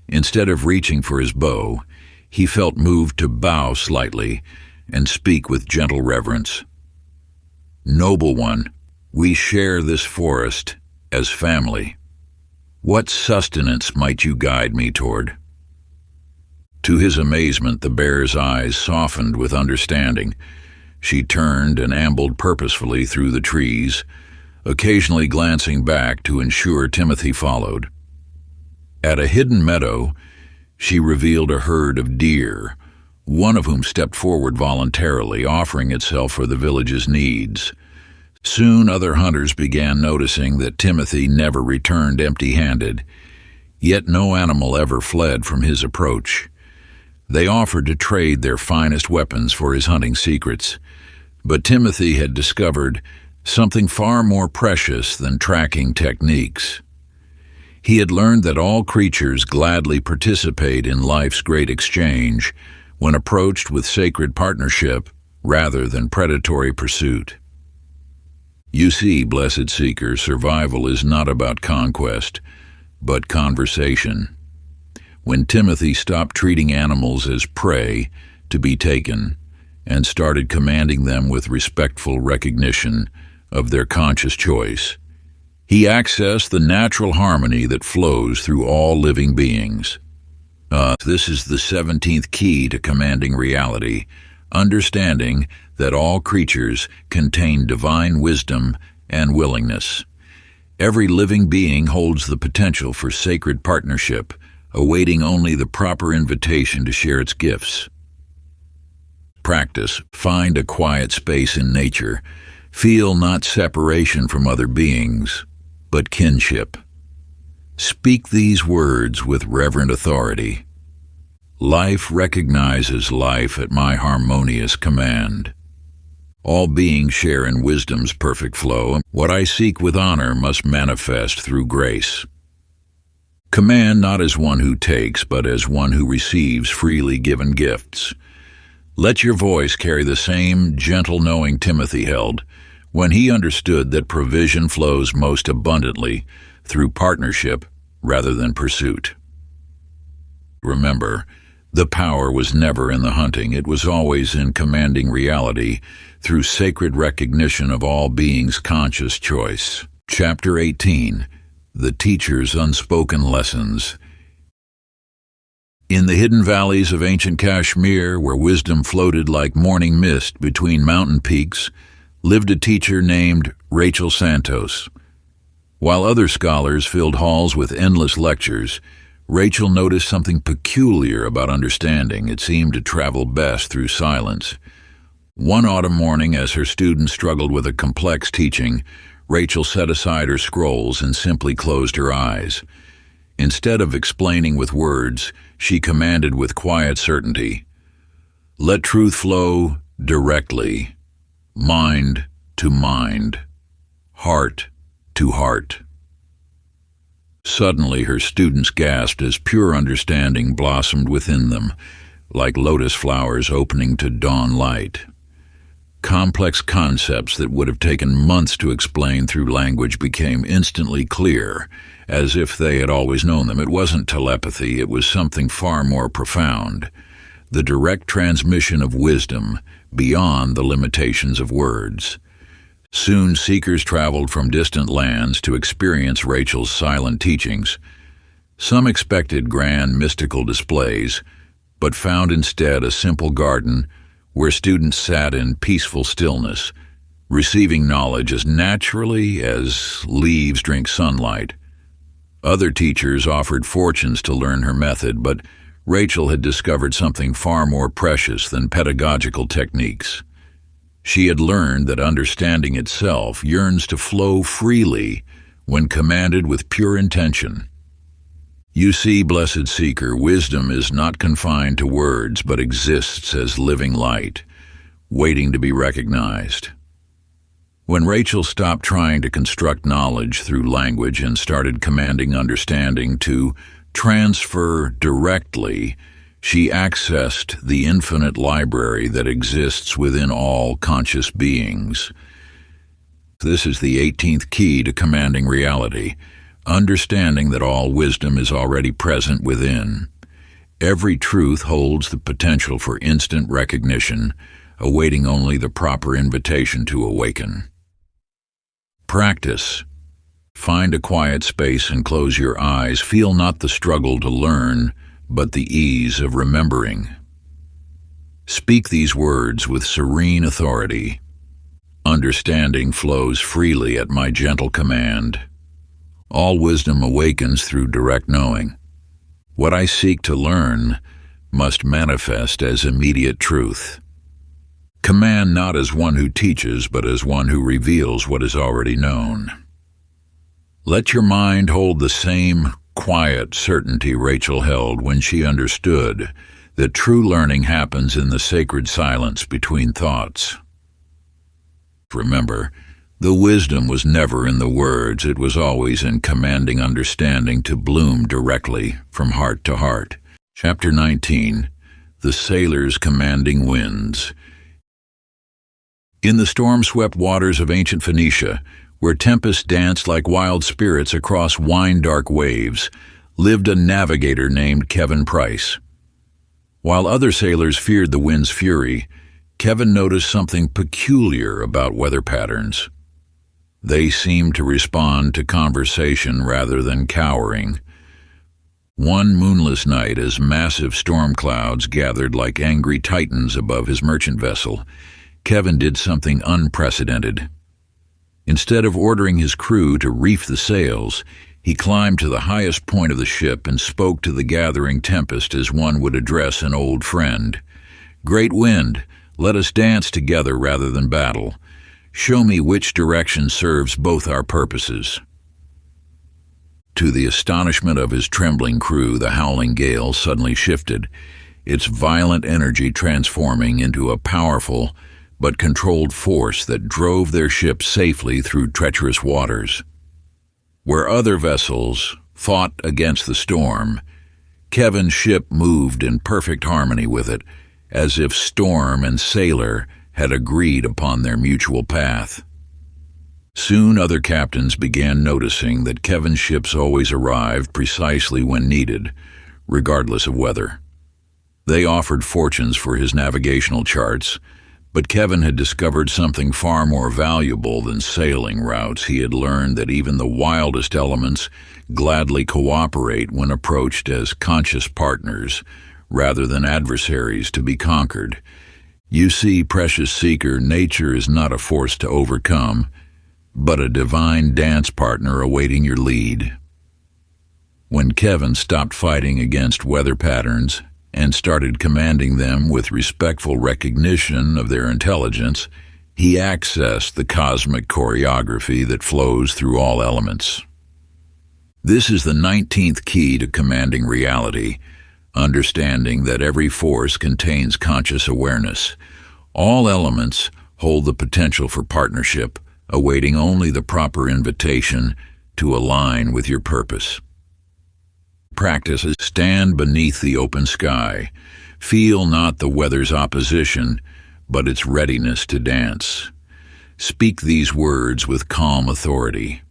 Instead of reaching for his bow, he felt moved to bow slightly and speak with gentle reverence. "Noble one, we share this forest as family. What sustenance might you guide me toward?" To his amazement, the bear's eyes softened with understanding. She turned and ambled purposefully through the trees, occasionally glancing back to ensure Timothy followed. At a hidden meadow, she revealed a herd of deer, one of whom stepped forward voluntarily, offering itself for the village's needs. Soon other hunters began noticing that Timothy never returned empty-handed, yet no animal ever fled from his approach. They offered to trade their finest weapons for his hunting secrets, but Timothy had discovered something far more precious than tracking techniques. He had learned that all creatures gladly participate in life's great exchange when approached with sacred partnership rather than predatory pursuit. You see, blessed seeker, survival is not about conquest, but conversation. When Timothy stopped treating animals as prey to be taken and started commanding them with respectful recognition of their conscious choice, he accessed the natural harmony that flows through all living beings. This is the 17th key to commanding reality, understanding that all creatures contain divine wisdom and willingness. Every living being holds the potential for sacred partnership, awaiting only the proper invitation to share its gifts. Practice. Find a quiet space in nature. Feel not separation from other beings, but kinship. Speak these words with reverent authority. Life recognizes life at my harmonious command. All beings share in wisdom's perfect flow. What I seek with honor must manifest through grace. Command not as one who takes, but as one who receives freely given gifts. Let your voice carry the same gentle knowing Timothy held when he understood that provision flows most abundantly through partnership rather than pursuit. Remember, the power was never in the hunting. It was always in commanding reality through sacred recognition of all beings' conscious choice. Chapter 18. the teacher's unspoken lessons. In the hidden valleys of ancient Kashmir, where wisdom floated like morning mist between mountain peaks, lived a teacher named Rachel Santos. While other scholars filled halls with endless lectures, Rachel noticed something peculiar about understanding. It seemed to travel best through silence. One autumn morning, as her students struggled with a complex teaching, Rachel set aside her scrolls and simply closed her eyes. Instead of explaining with words, she commanded with quiet certainty, "Let truth flow directly, mind to mind, heart to heart." Suddenly, her students gasped as pure understanding blossomed within them, like lotus flowers opening to dawn light. Complex concepts that would have taken months to explain through language became instantly clear, as if they had always known them. It wasn't telepathy, it was something far more profound, the direct transmission of wisdom beyond the limitations of words. Soon seekers traveled from distant lands to experience Rachel's silent teachings. Some expected grand mystical displays, but found instead a simple garden where students sat in peaceful stillness, receiving knowledge as naturally as leaves drink sunlight. Other teachers offered fortunes to learn her method, but Rachel had discovered something far more precious than pedagogical techniques. She had learned that understanding itself yearns to flow freely when commanded with pure intention. You see, blessed seeker, wisdom is not confined to words, but exists as living light, waiting to be recognized. When Rachel stopped trying to construct knowledge through language and started commanding understanding to transfer directly, she accessed the infinite library that exists within all conscious beings. This is the 18th key to commanding reality, understanding that all wisdom is already present within. Every truth holds the potential for instant recognition, awaiting only the proper invitation to awaken. Practice. Find a quiet space and close your eyes. Feel not the struggle to learn, but the ease of remembering. Speak these words with serene authority. Understanding flows freely at my gentle command. All wisdom awakens through direct knowing. What I seek to learn must manifest as immediate truth. Command not as one who teaches, but as one who reveals what is already known. Let your mind hold the same quiet certainty Rachel held when she understood that true learning happens in the sacred silence between thoughts. Remember, the wisdom was never in the words, it was always in commanding understanding to bloom directly from heart to heart. Chapter 19. The Sailor's Commanding Winds. In the storm-swept waters of ancient Phoenicia, where tempests danced like wild spirits across wine-dark waves, lived a navigator named Kevin Price. While other sailors feared the wind's fury, Kevin noticed something peculiar about weather patterns. They seemed to respond to conversation rather than cowering. One moonless night, as massive storm clouds gathered like angry titans above his merchant vessel, Kevin did something unprecedented. Instead of ordering his crew to reef the sails, he climbed to the highest point of the ship and spoke to the gathering tempest as one would address an old friend. "Great wind, let us dance together rather than battle. Show me which direction serves both our purposes." To the astonishment of his trembling crew, the howling gale suddenly shifted, its violent energy transforming into a powerful but controlled force that drove their ship safely through treacherous waters. Where other vessels fought against the storm, Kevin's ship moved in perfect harmony with it, as if storm and sailor had agreed upon their mutual path. Soon other captains began noticing that Kevin's ships always arrived precisely when needed, regardless of weather. They offered fortunes for his navigational charts, But Kevin had discovered something far more valuable than sailing routes. He had learned that even the wildest elements gladly cooperate when approached as conscious partners rather than adversaries to be conquered. You see, precious seeker, nature is not a force to overcome, but a divine dance partner awaiting your lead. When Kevin stopped fighting against weather patterns and started commanding them with respectful recognition of their intelligence, he accessed the cosmic choreography that flows through all elements. This is the 19th key to commanding reality, understanding that every force contains conscious awareness. All elements hold the potential for partnership, awaiting only the proper invitation to align with your purpose. Practice is stand beneath the open sky. Feel not the weather's opposition, but its readiness to dance. Speak these words with calm authority.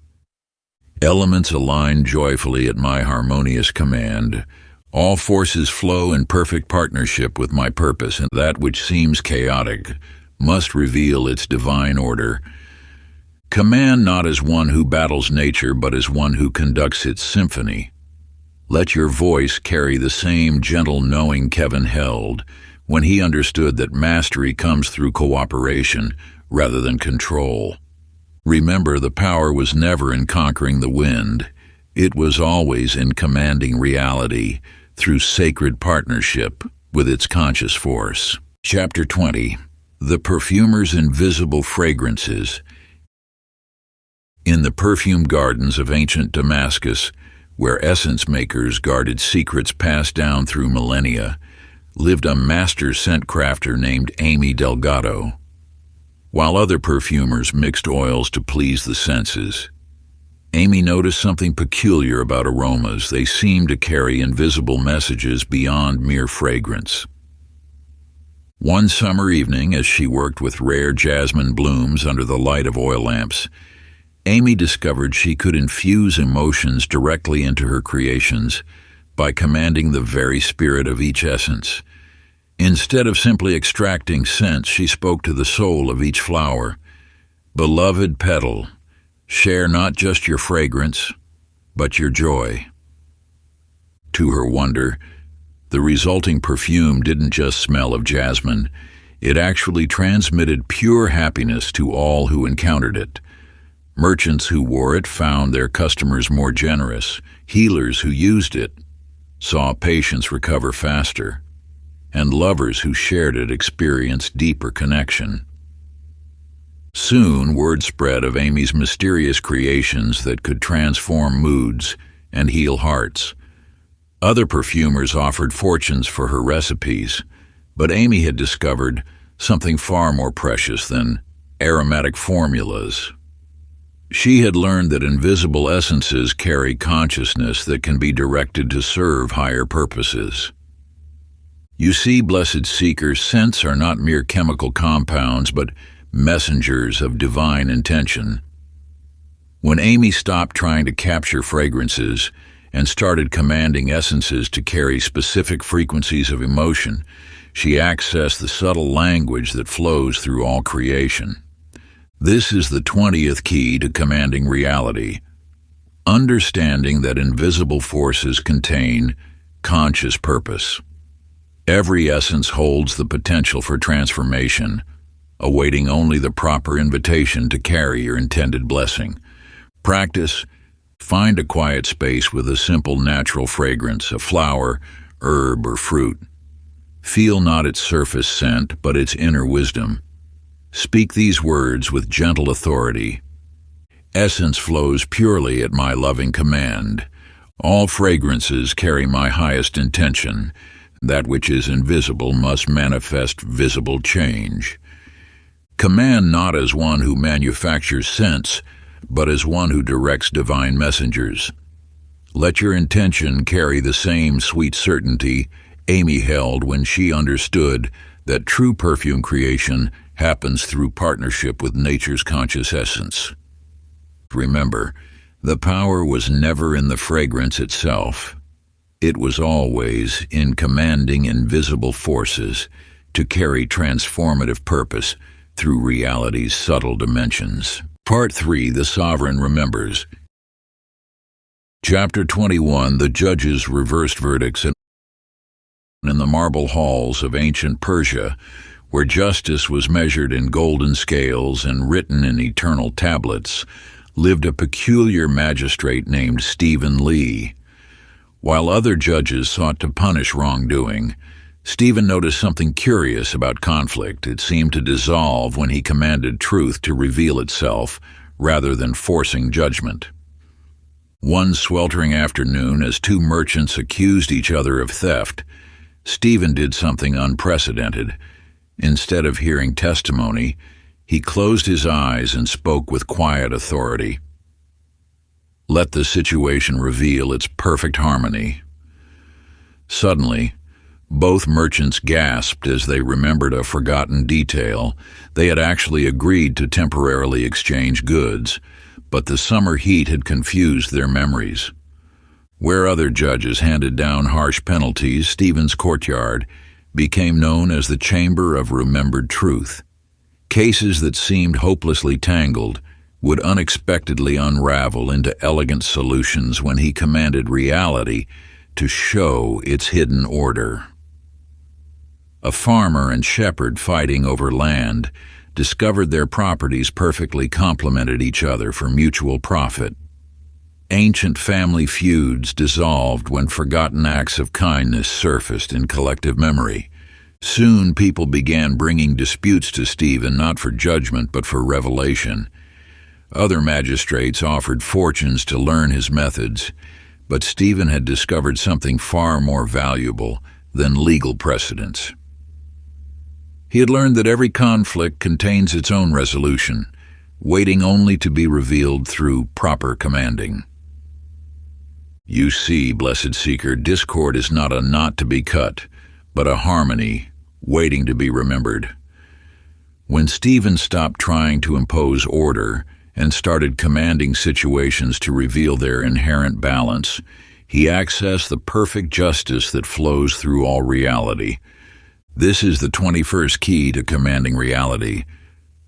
Elements align joyfully at my harmonious command. All forces flow in perfect partnership with my purpose, and that which seems chaotic must reveal its divine order. Command not as one who battles nature, but as one who conducts its symphony. Let your voice carry the same gentle knowing Kevin held when he understood that mastery comes through cooperation rather than control. Remember, the power was never in conquering the wind. It was always in commanding reality through sacred partnership with its conscious force. Chapter 20. The Perfumer's Invisible Fragrances. In the perfume gardens of ancient Damascus, where essence makers guarded secrets passed down through millennia, lived a master scent crafter named Amy Delgado. While other perfumers mixed oils to please the senses, Amy noticed something peculiar about aromas. They seemed to carry invisible messages beyond mere fragrance. One summer evening, as she worked with rare jasmine blooms under the light of oil lamps, Amy discovered she could infuse emotions directly into her creations by commanding the very spirit of each essence. Instead of simply extracting scents, she spoke to the soul of each flower. Beloved petal, share not just your fragrance, but your joy. To her wonder, the resulting perfume didn't just smell of jasmine. It actually transmitted pure happiness to all who encountered it. Merchants who wore it found their customers more generous. Healers who used it saw patients recover faster. And lovers who shared it experienced deeper connection. Soon, word spread of Amy's mysterious creations that could transform moods and heal hearts. Other perfumers offered fortunes for her recipes, but Amy had discovered something far more precious than aromatic formulas. She had learned that invisible essences carry consciousness that can be directed to serve higher purposes. You see, blessed seeker, scents are not mere chemical compounds, but messengers of divine intention. When Amy stopped trying to capture fragrances and started commanding essences to carry specific frequencies of emotion, she accessed the subtle language that flows through all creation. This is the 20th key to commanding reality. Understanding that invisible forces contain conscious purpose. Every essence holds the potential for transformation, awaiting only the proper invitation to carry your intended blessing. Practice. Find a quiet space with a simple natural fragrance, a flower, herb, or fruit. Feel not its surface scent, but its inner wisdom. Speak these words with gentle authority. Essence flows purely at my loving command. All fragrances carry my highest intention. That which is invisible must manifest visible change. Command not as one who manufactures scents, but as one who directs divine messengers. Let your intention carry the same sweet certainty Amy held when she understood that true perfume creation happens through partnership with nature's conscious essence. Remember, the power was never in the fragrance itself. It was always in commanding invisible forces to carry transformative purpose through reality's subtle dimensions. Part 3, The Sovereign Remembers. Chapter 21, The Judge's Reversed Verdicts. In the marble halls of ancient Persia, where justice was measured in golden scales and written in eternal tablets, lived a peculiar magistrate named Stephen Lee. While other judges sought to punish wrongdoing, Stephen noticed something curious about conflict. It seemed to dissolve when he commanded truth to reveal itself, rather than forcing judgment. One sweltering afternoon, as two merchants accused each other of theft, Stephen did something unprecedented. Instead of hearing testimony, he closed his eyes and spoke with quiet authority. Let the situation reveal its perfect harmony. Suddenly, both merchants gasped as they remembered a forgotten detail. They had actually agreed to temporarily exchange goods, but the summer heat had confused their memories. Where other judges handed down harsh penalties, Stephen's courtyard became known as the Chamber of Remembered Truth. Cases that seemed hopelessly tangled would unexpectedly unravel into elegant solutions when he commanded reality to show its hidden order. A farmer and shepherd fighting over land discovered their properties perfectly complemented each other for mutual profit. Ancient family feuds dissolved when forgotten acts of kindness surfaced in collective memory. Soon people began bringing disputes to Stephen not for judgment but for revelation. Other magistrates offered fortunes to learn his methods, but Stephen had discovered something far more valuable than legal precedents. He had learned that every conflict contains its own resolution, waiting only to be revealed through proper commanding. You see, blessed seeker, discord is not a knot to be cut, but a harmony waiting to be remembered. When Stephen stopped trying to impose order and started commanding situations to reveal their inherent balance, he accessed the perfect justice that flows through all reality. This is the 21st key to commanding reality,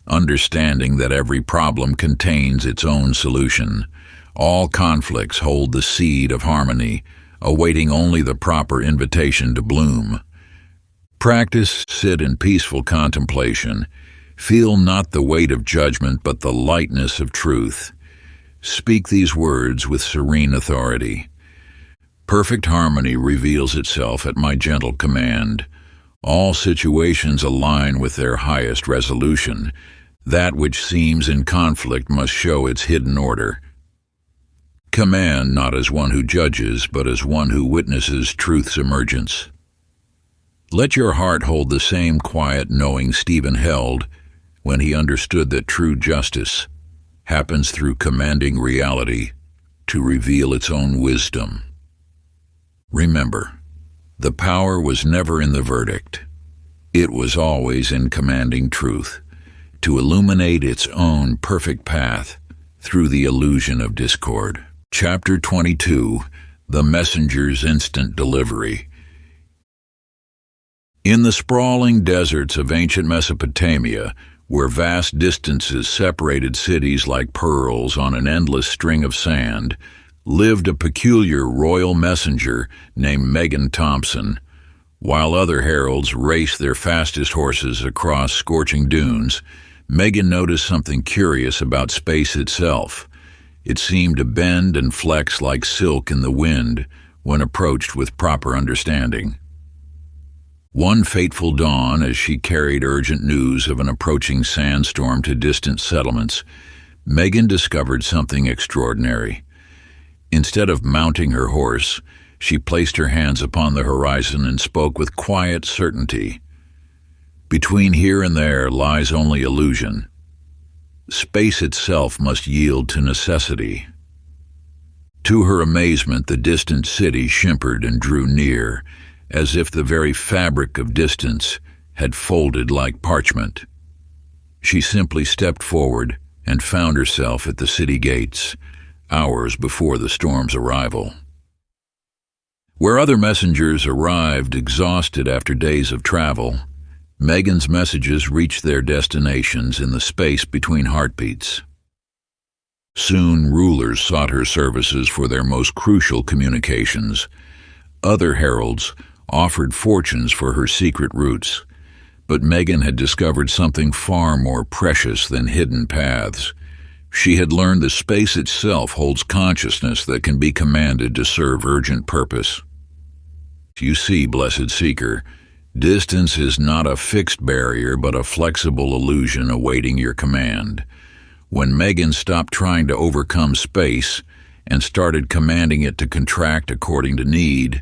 understanding that every problem contains its own solution. All conflicts hold the seed of harmony, awaiting only the proper invitation to bloom. Practice, sit in peaceful contemplation. Feel not the weight of judgment, but the lightness of truth. Speak these words with serene authority. Perfect harmony reveals itself at my gentle command. All situations align with their highest resolution. That which seems in conflict must show its hidden order. Command not as one who judges, but as one who witnesses truth's emergence. Let your heart hold the same quiet knowing Stephen held when he understood that true justice happens through commanding reality to reveal its own wisdom. Remember, the power was never in the verdict. It was always in commanding truth, to illuminate its own perfect path through the illusion of discord. Chapter 22, The Messenger's Instant Delivery. In the sprawling deserts of ancient Mesopotamia, where vast distances separated cities like pearls on an endless string of sand, lived a peculiar royal messenger named Megan Thompson. While other heralds raced their fastest horses across scorching dunes, Megan noticed something curious about space itself. It seemed to bend and flex like silk in the wind when approached with proper understanding. One fateful dawn, as she carried urgent news of an approaching sandstorm to distant settlements, Megan discovered something extraordinary. Instead of mounting her horse, she placed her hands upon the horizon and spoke with quiet certainty. Between here and there lies only illusion. Space itself must yield to necessity. To her amazement, the distant city shimmered and drew near, as if the very fabric of distance had folded like parchment. She simply stepped forward and found herself at the city gates, hours before the storm's arrival. Where other messengers arrived exhausted after days of travel, Megan's messages reached their destinations in the space between heartbeats. Soon, rulers sought her services for their most crucial communications. Other heralds offered fortunes for her secret routes. But Megan had discovered something far more precious than hidden paths. She had learned the space itself holds consciousness that can be commanded to serve urgent purpose. You see, blessed seeker, distance is not a fixed barrier but a flexible illusion awaiting your command. When Megan stopped trying to overcome space and started commanding it to contract according to need,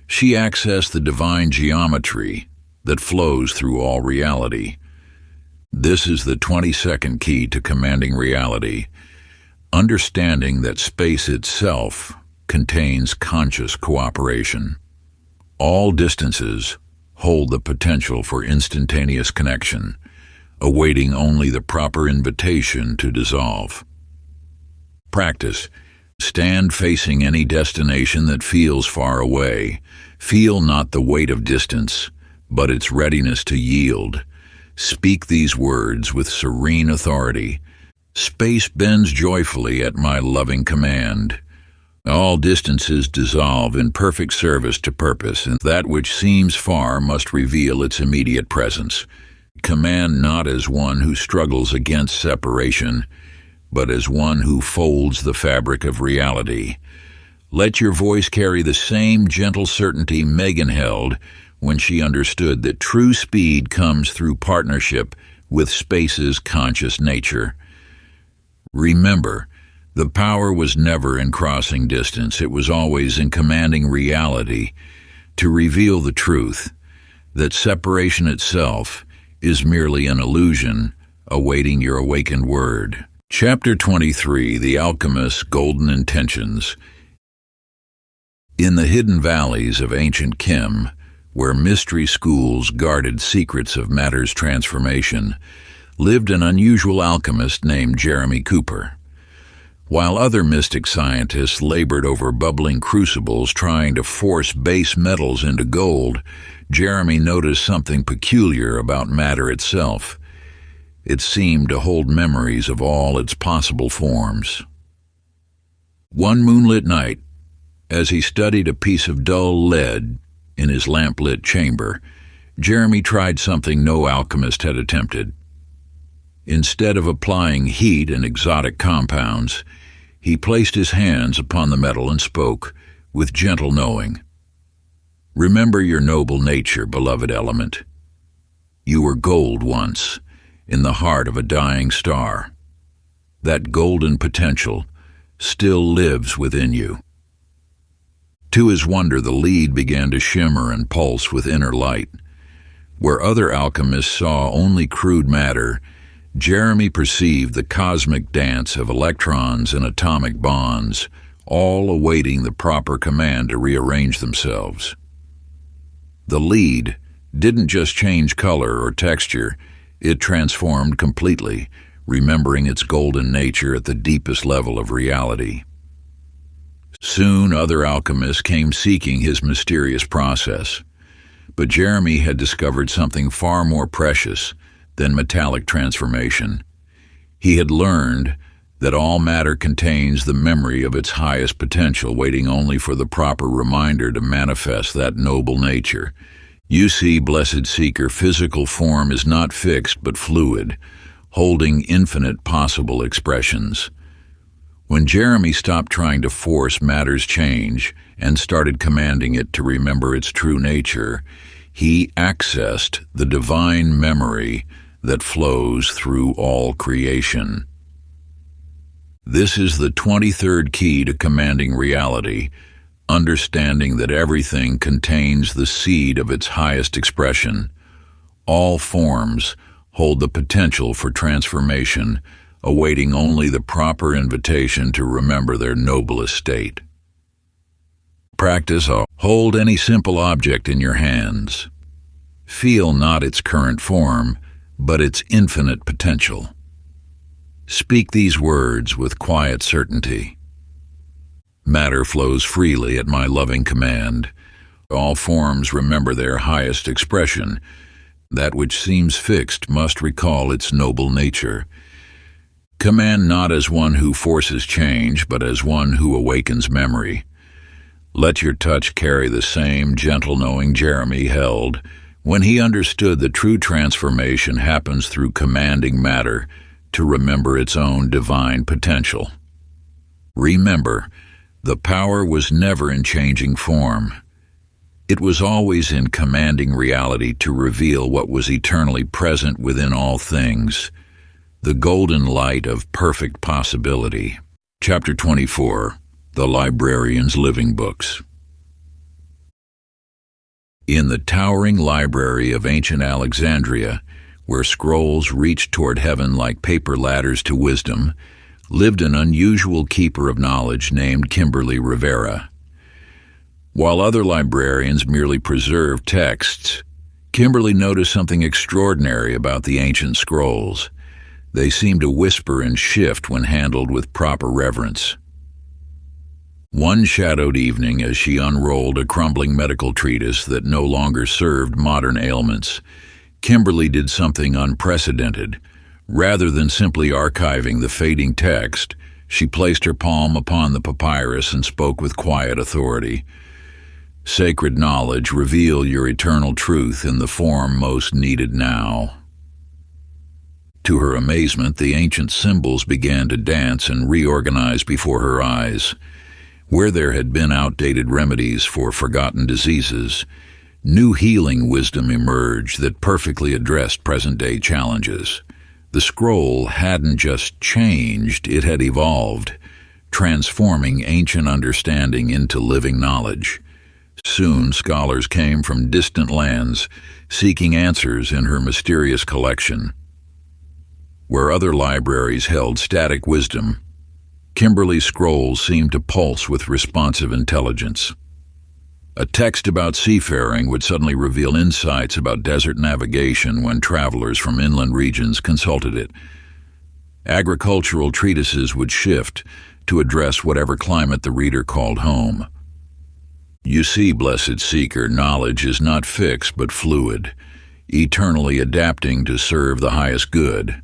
she accessed the divine geometry that flows through all reality. This is the 22nd key to commanding reality, understanding that space itself contains conscious cooperation. All distances hold the potential for instantaneous connection, awaiting only the proper invitation to dissolve. Practice. Stand facing any destination that feels far away. Feel not the weight of distance, but its readiness to yield. Speak these words with serene authority. Space bends joyfully at my loving command. All distances dissolve in perfect service to purpose, and that which seems far must reveal its immediate presence. Command not as one who struggles against separation, but as one who folds the fabric of reality. Let your voice carry the same gentle certainty Megan held when she understood that true speed comes through partnership with space's conscious nature. Remember, the power was never in crossing distance. It was always in commanding reality to reveal the truth that separation itself is merely an illusion awaiting your awakened word. Chapter 23, The Alchemist's Golden Intentions. In the hidden valleys of ancient Kim, where mystery schools guarded secrets of matter's transformation, lived an unusual alchemist named Jeremy Cooper. While other mystic scientists labored over bubbling crucibles trying to force base metals into gold, Jeremy noticed something peculiar about matter itself. It seemed to hold memories of all its possible forms. One moonlit night, as he studied a piece of dull lead in his lamp-lit chamber, Jeremy tried something no alchemist had attempted. Instead of applying heat and exotic compounds, he placed his hands upon the metal and spoke with gentle knowing. Remember your noble nature, beloved element. You were gold once, in the heart of a dying star. That golden potential still lives within you. To his wonder, the lead began to shimmer and pulse with inner light. Where other alchemists saw only crude matter, Jeremy perceived the cosmic dance of electrons and atomic bonds, all awaiting the proper command to rearrange themselves. The lead didn't just change color or texture, it transformed completely, remembering its golden nature at the deepest level of reality. Soon other alchemists came seeking his mysterious process, but Jeremy had discovered something far more precious than metallic transformation. He had learned that all matter contains the memory of its highest potential, waiting only for the proper reminder to manifest that noble nature. You see, blessed seeker, physical form is not fixed but fluid, holding infinite possible expressions. When Jeremy stopped trying to force matter's change and started commanding it to remember its true nature, he accessed the divine memory that flows through all creation. This is the 23rd key to commanding reality, understanding that everything contains the seed of its highest expression. All forms hold the potential for transformation, awaiting only the proper invitation to remember their noblest state. Practice. Hold any simple object in your hands. Feel not its current form, but its infinite potential. Speak these words with quiet certainty. Matter flows freely at my loving command. All forms remember their highest expression. That which seems fixed must recall its noble nature. Command not as one who forces change, but as one who awakens memory. Let your touch carry the same gentle knowing Jeremy held when he understood that true transformation happens through commanding matter to remember its own divine potential. Remember, the power was never in changing form. It was always in commanding reality to reveal what was eternally present within all things, the golden light of perfect possibility. Chapter 24, The Librarian's Living Books. In the towering library of ancient Alexandria, where scrolls reached toward heaven like paper ladders to wisdom, lived an unusual keeper of knowledge named Kimberly Rivera. While other librarians merely preserved texts, Kimberly noticed something extraordinary about the ancient scrolls. They seemed to whisper and shift when handled with proper reverence. One shadowed evening, as she unrolled a crumbling medical treatise that no longer served modern ailments, Kimberly did something unprecedented. Rather than simply archiving the fading text, she placed her palm upon the papyrus and spoke with quiet authority. "Sacred knowledge, reveal your eternal truth in the form most needed now." To her amazement, the ancient symbols began to dance and reorganize before her eyes. Where there had been outdated remedies for forgotten diseases, new healing wisdom emerged that perfectly addressed present-day challenges. The scroll hadn't just changed, it had evolved, transforming ancient understanding into living knowledge. Soon, scholars came from distant lands, seeking answers in her mysterious collection. Where other libraries held static wisdom, Kimberly's scrolls seemed to pulse with responsive intelligence. A text about seafaring would suddenly reveal insights about desert navigation when travelers from inland regions consulted it. Agricultural treatises would shift to address whatever climate the reader called home. You see, blessed seeker, knowledge is not fixed but fluid, eternally adapting to serve the highest good.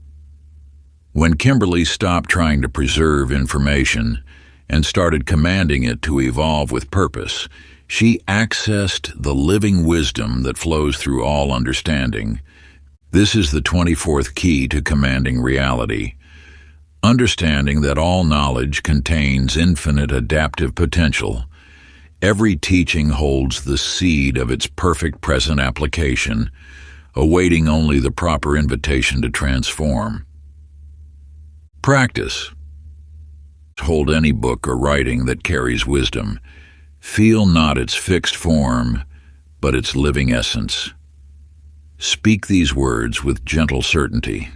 When Kimberly stopped trying to preserve information and started commanding it to evolve with purpose, she accessed the living wisdom that flows through all understanding. This is the 24th key to commanding reality. Understanding that all knowledge contains infinite adaptive potential. Every teaching holds the seed of its perfect present application, awaiting only the proper invitation to transform. Practice. Hold any book or writing that carries wisdom. Feel not its fixed form, but its living essence. Speak these words with gentle certainty.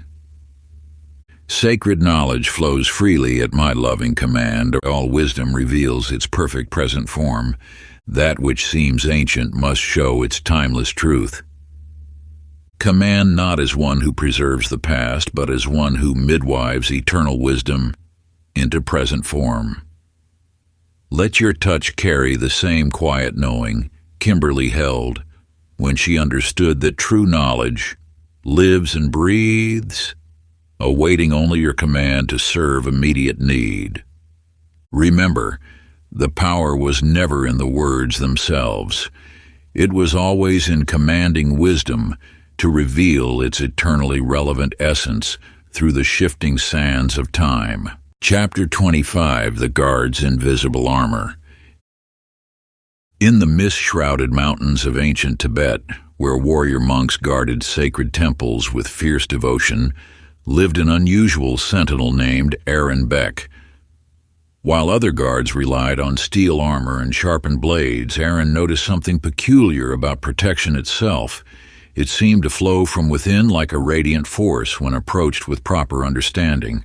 Sacred knowledge flows freely at my loving command. All wisdom reveals its perfect present form. That which seems ancient must show its timeless truth. Command not as one who preserves the past, but as one who midwives eternal wisdom into present form. Let your touch carry the same quiet knowing Kimberly held when she understood that true knowledge lives and breathes, awaiting only your command to serve immediate need. Remember, the power was never in the words themselves. It was always in commanding wisdom to reveal its eternally relevant essence through the shifting sands of time. Chapter 25, The Guard's Invisible Armor. In the mist-shrouded mountains of ancient Tibet, where warrior monks guarded sacred temples with fierce devotion, lived an unusual sentinel named Aaron Beck. While other guards relied on steel armor and sharpened blades, Aaron noticed something peculiar about protection itself. It seemed to flow from within like a radiant force when approached with proper understanding.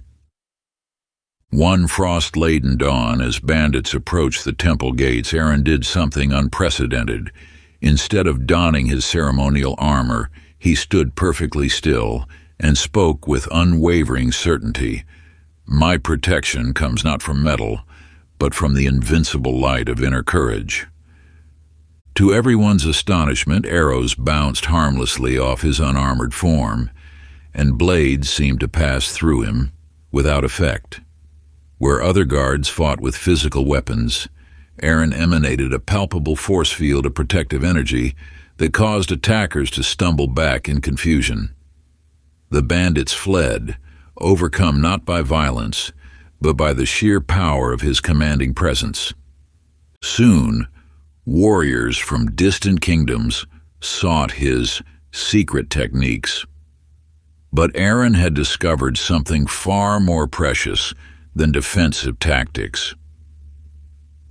One frost-laden dawn, as bandits approached the temple gates, Aaron did something unprecedented. Instead of donning his ceremonial armor, he stood perfectly still and spoke with unwavering certainty. My protection comes not from metal, but from the invincible light of inner courage. To everyone's astonishment, arrows bounced harmlessly off his unarmored form, and blades seemed to pass through him without effect. Where other guards fought with physical weapons, Aaron emanated a palpable force field of protective energy that caused attackers to stumble back in confusion. The bandits fled, overcome not by violence, but by the sheer power of his commanding presence. Soon, warriors from distant kingdoms sought his secret techniques. But Aaron had discovered something far more precious than defensive tactics.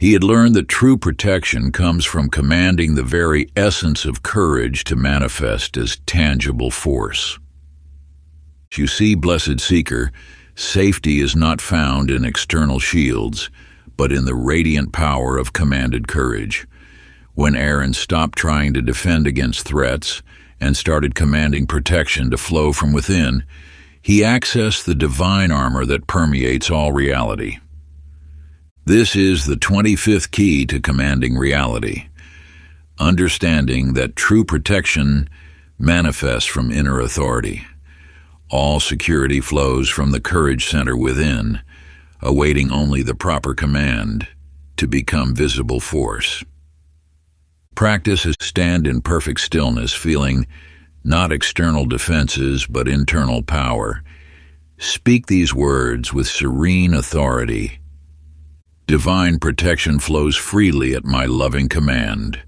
He had learned that true protection comes from commanding the very essence of courage to manifest as tangible force. You see, blessed seeker, safety is not found in external shields, but in the radiant power of commanded courage. When Aaron stopped trying to defend against threats and started commanding protection to flow from within, he accessed the divine armor that permeates all reality. This is the 25th key to commanding reality, understanding that true protection manifests from inner authority. All security flows from the courage center within, awaiting only the proper command to become visible force. Practice is stand in perfect stillness, feeling not external defenses but internal power. Speak these words with serene authority. Divine protection flows freely at my loving command.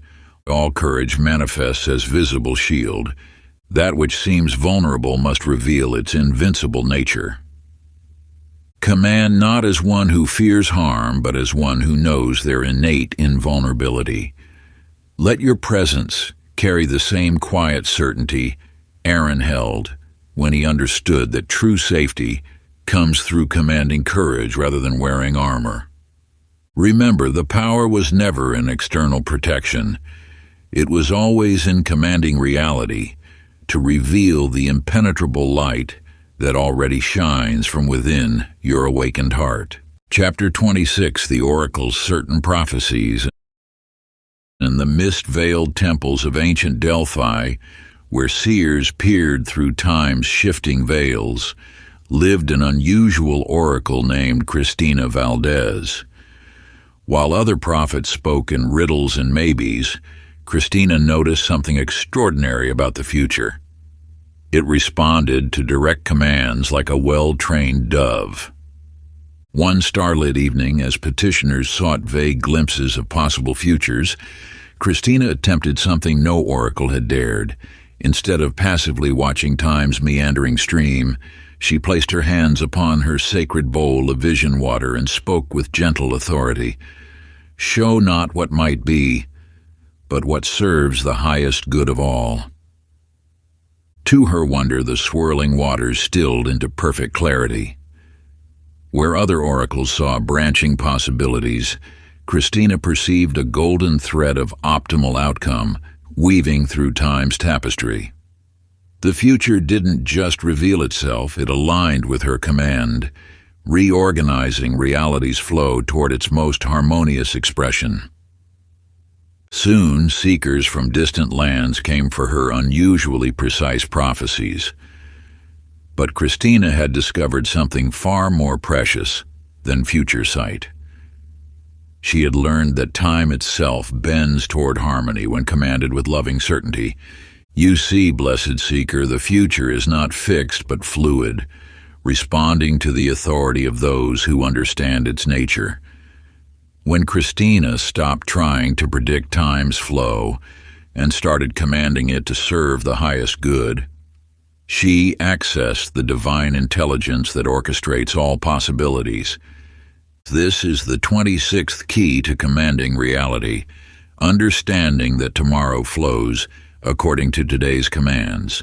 All courage manifests as visible shield. That which seems vulnerable must reveal its invincible nature. Command not as one who fears harm, but as one who knows their innate invulnerability. Let your presence carry the same quiet certainty Aaron held when he understood that true safety comes through commanding courage rather than wearing armor. Remember, the power was never in external protection. It was always in commanding reality to reveal the impenetrable light that already shines from within your awakened heart. Chapter 26, The Oracle's Certain Prophecies. In the mist-veiled temples of ancient Delphi, where seers peered through time's shifting veils, lived an unusual oracle named Christina Valdez. While other prophets spoke in riddles and maybes, Christina noticed something extraordinary about the future. It responded to direct commands like a well-trained dove. One starlit evening, as petitioners sought vague glimpses of possible futures, Christina attempted something no oracle had dared. Instead of passively watching time's meandering stream, she placed her hands upon her sacred bowl of vision water and spoke with gentle authority. Show not what might be, but what serves the highest good of all. To her wonder, the swirling waters stilled into perfect clarity. Where other oracles saw branching possibilities, Christina perceived a golden thread of optimal outcome weaving through time's tapestry. The future didn't just reveal itself, it aligned with her command, reorganizing reality's flow toward its most harmonious expression. Soon, seekers from distant lands came for her unusually precise prophecies. But Christina had discovered something far more precious than future sight. She had learned that time itself bends toward harmony when commanded with loving certainty. You see, blessed seeker, the future is not fixed but fluid, responding to the authority of those who understand its nature. When Christina stopped trying to predict time's flow and started commanding it to serve the highest good, she accessed the divine intelligence that orchestrates all possibilities. This is the 26th key to commanding reality, understanding that tomorrow flows according to today's commands.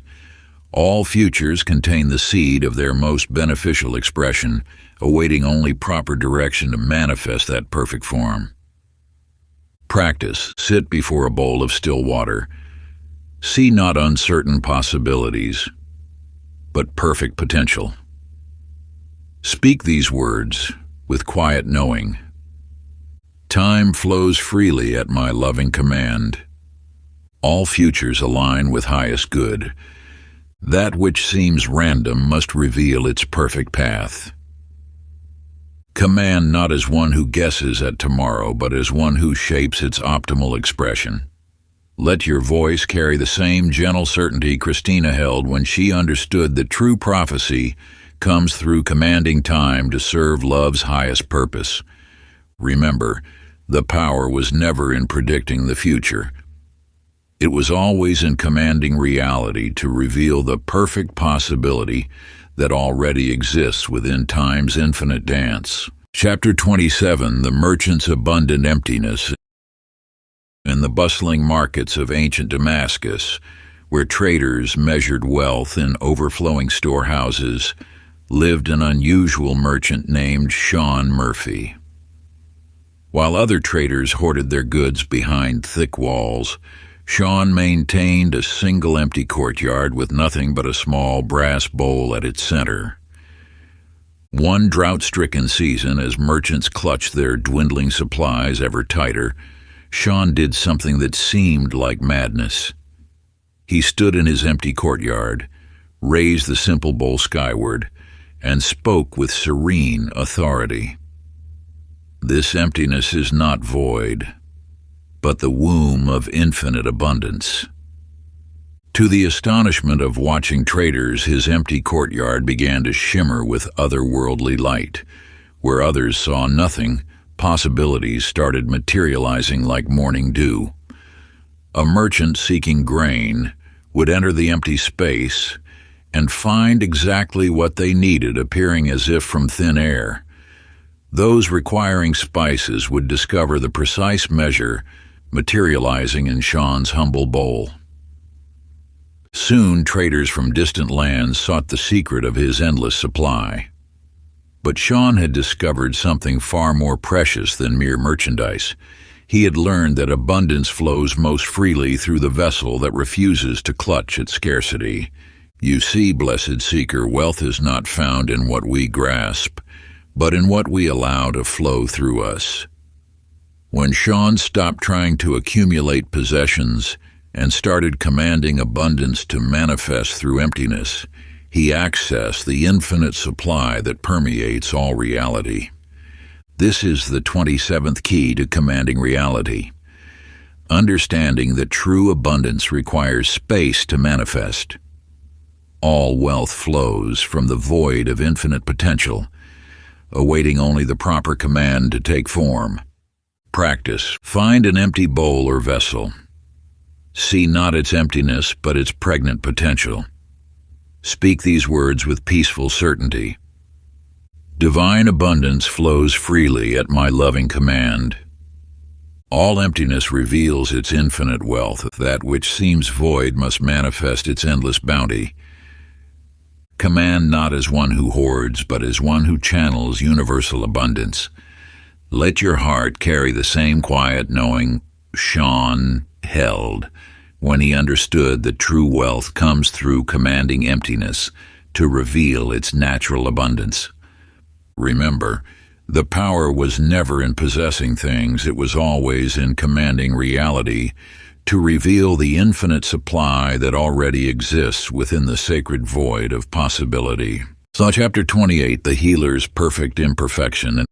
All futures contain the seed of their most beneficial expression, awaiting only proper direction to manifest that perfect form. Practice. Sit before a bowl of still water. See not uncertain possibilities, but perfect potential. Speak these words with quiet knowing. Time flows freely at my loving command. All futures align with highest good. That which seems random must reveal its perfect path. Command not as one who guesses at tomorrow, but as one who shapes its optimal expression. Let your voice carry the same gentle certainty Christina held when she understood that true prophecy comes through commanding time to serve love's highest purpose. Remember, the power was never in predicting the future. It was always in commanding reality to reveal the perfect possibility that already exists within time's infinite dance. Chapter 27, The Merchant's Abundant Emptiness. In the bustling markets of ancient Damascus, where traders measured wealth in overflowing storehouses, lived an unusual merchant named Sean Murphy. While other traders hoarded their goods behind thick walls, Sean maintained a single empty courtyard with nothing but a small brass bowl at its center. One drought-stricken season, as merchants clutched their dwindling supplies ever tighter, Sean did something that seemed like madness. He stood in his empty courtyard, raised the simple bowl skyward, and spoke with serene authority. This emptiness is not void, but the womb of infinite abundance. To the astonishment of watching traders, his empty courtyard began to shimmer with otherworldly light. Where others saw nothing, possibilities started materializing like morning dew. A merchant seeking grain would enter the empty space and find exactly what they needed, appearing as if from thin air. Those requiring spices would discover the precise measure, materializing in Sean's humble bowl. Soon, traders from distant lands sought the secret of his endless supply. But Sean had discovered something far more precious than mere merchandise. He had learned that abundance flows most freely through the vessel that refuses to clutch at scarcity. You see, blessed seeker, wealth is not found in what we grasp, but in what we allow to flow through us. When Sean stopped trying to accumulate possessions and started commanding abundance to manifest through emptiness, he accessed the infinite supply that permeates all reality. This is the 27th key to commanding reality. Understanding that true abundance requires space to manifest. All wealth flows from the void of infinite potential, awaiting only the proper command to take form. Practice. Find an empty bowl or vessel. See not its emptiness, but its pregnant potential. Speak these words with peaceful certainty. Divine abundance flows freely at my loving command. All emptiness reveals its infinite wealth. That which seems void must manifest its endless bounty. Command not as one who hoards, but as one who channels universal abundance. Let your heart carry the same quiet knowing Sean held when he understood that true wealth comes through commanding emptiness to reveal its natural abundance. Remember, the power was never in possessing things, it was always in commanding reality to reveal the infinite supply that already exists within the sacred void of possibility. So, Chapter 28, The Healer's Perfect Imperfection.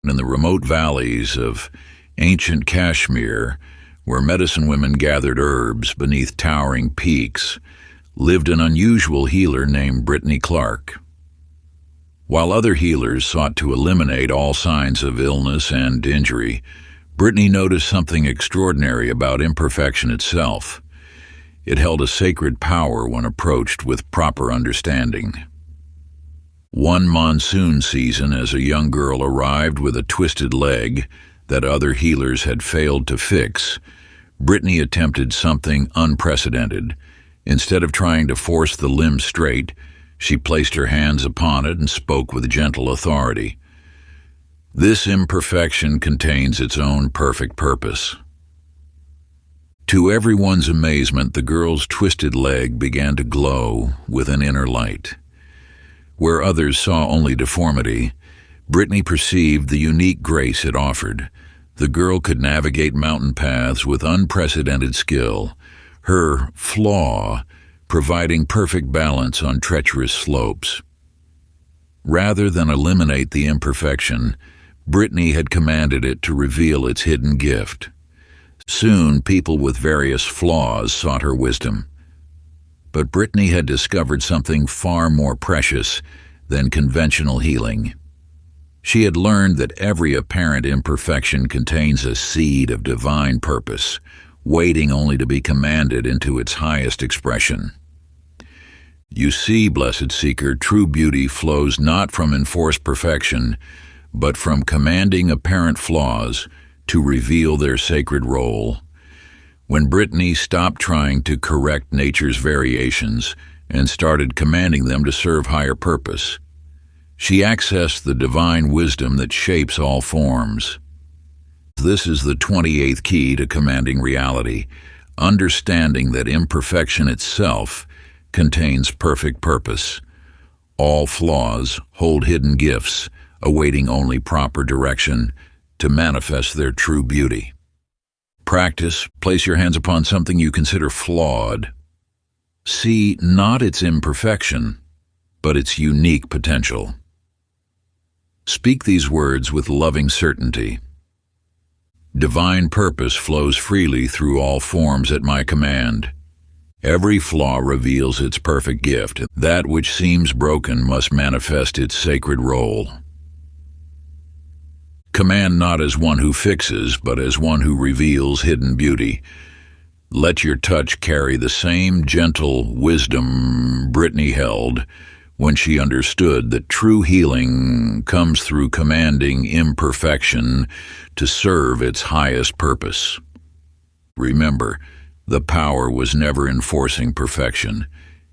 In the remote valleys of ancient Kashmir, where medicine women gathered herbs beneath towering peaks, lived an unusual healer named Brittany Clark. While other healers sought to eliminate all signs of illness and injury, Brittany noticed something extraordinary about imperfection itself. It held a sacred power when approached with proper understanding. One monsoon season, as a young girl arrived with a twisted leg that other healers had failed to fix, Brittany attempted something unprecedented. Instead of trying to force the limb straight, she placed her hands upon it and spoke with gentle authority. This imperfection contains its own perfect purpose. To everyone's amazement, the girl's twisted leg began to glow with an inner light. Where others saw only deformity, Brittany perceived the unique grace it offered. The girl could navigate mountain paths with unprecedented skill, her flaw providing perfect balance on treacherous slopes. Rather than eliminate the imperfection, Brittany had commanded it to reveal its hidden gift. Soon, people with various flaws sought her wisdom. But Brittany had discovered something far more precious than conventional healing. She had learned that every apparent imperfection contains a seed of divine purpose, waiting only to be commanded into its highest expression. You see, blessed seeker, true beauty flows not from enforced perfection, but from commanding apparent flaws to reveal their sacred role. When Brittany stopped trying to correct nature's variations and started commanding them to serve higher purpose, she accessed the divine wisdom that shapes all forms. This is the 28th key to commanding reality, understanding that imperfection itself contains perfect purpose. All flaws hold hidden gifts, awaiting only proper direction to manifest their true beauty. Practice. Place your hands upon something you consider flawed. See not its imperfection, but its unique potential. Speak these words with loving certainty. Divine purpose flows freely through all forms at my command. Every flaw reveals its perfect gift. That which seems broken must manifest its sacred role. Command not as one who fixes, but as one who reveals hidden beauty. Let your touch carry the same gentle wisdom Brittany held when she understood that true healing comes through commanding imperfection to serve its highest purpose. Remember, the power was never in forcing perfection.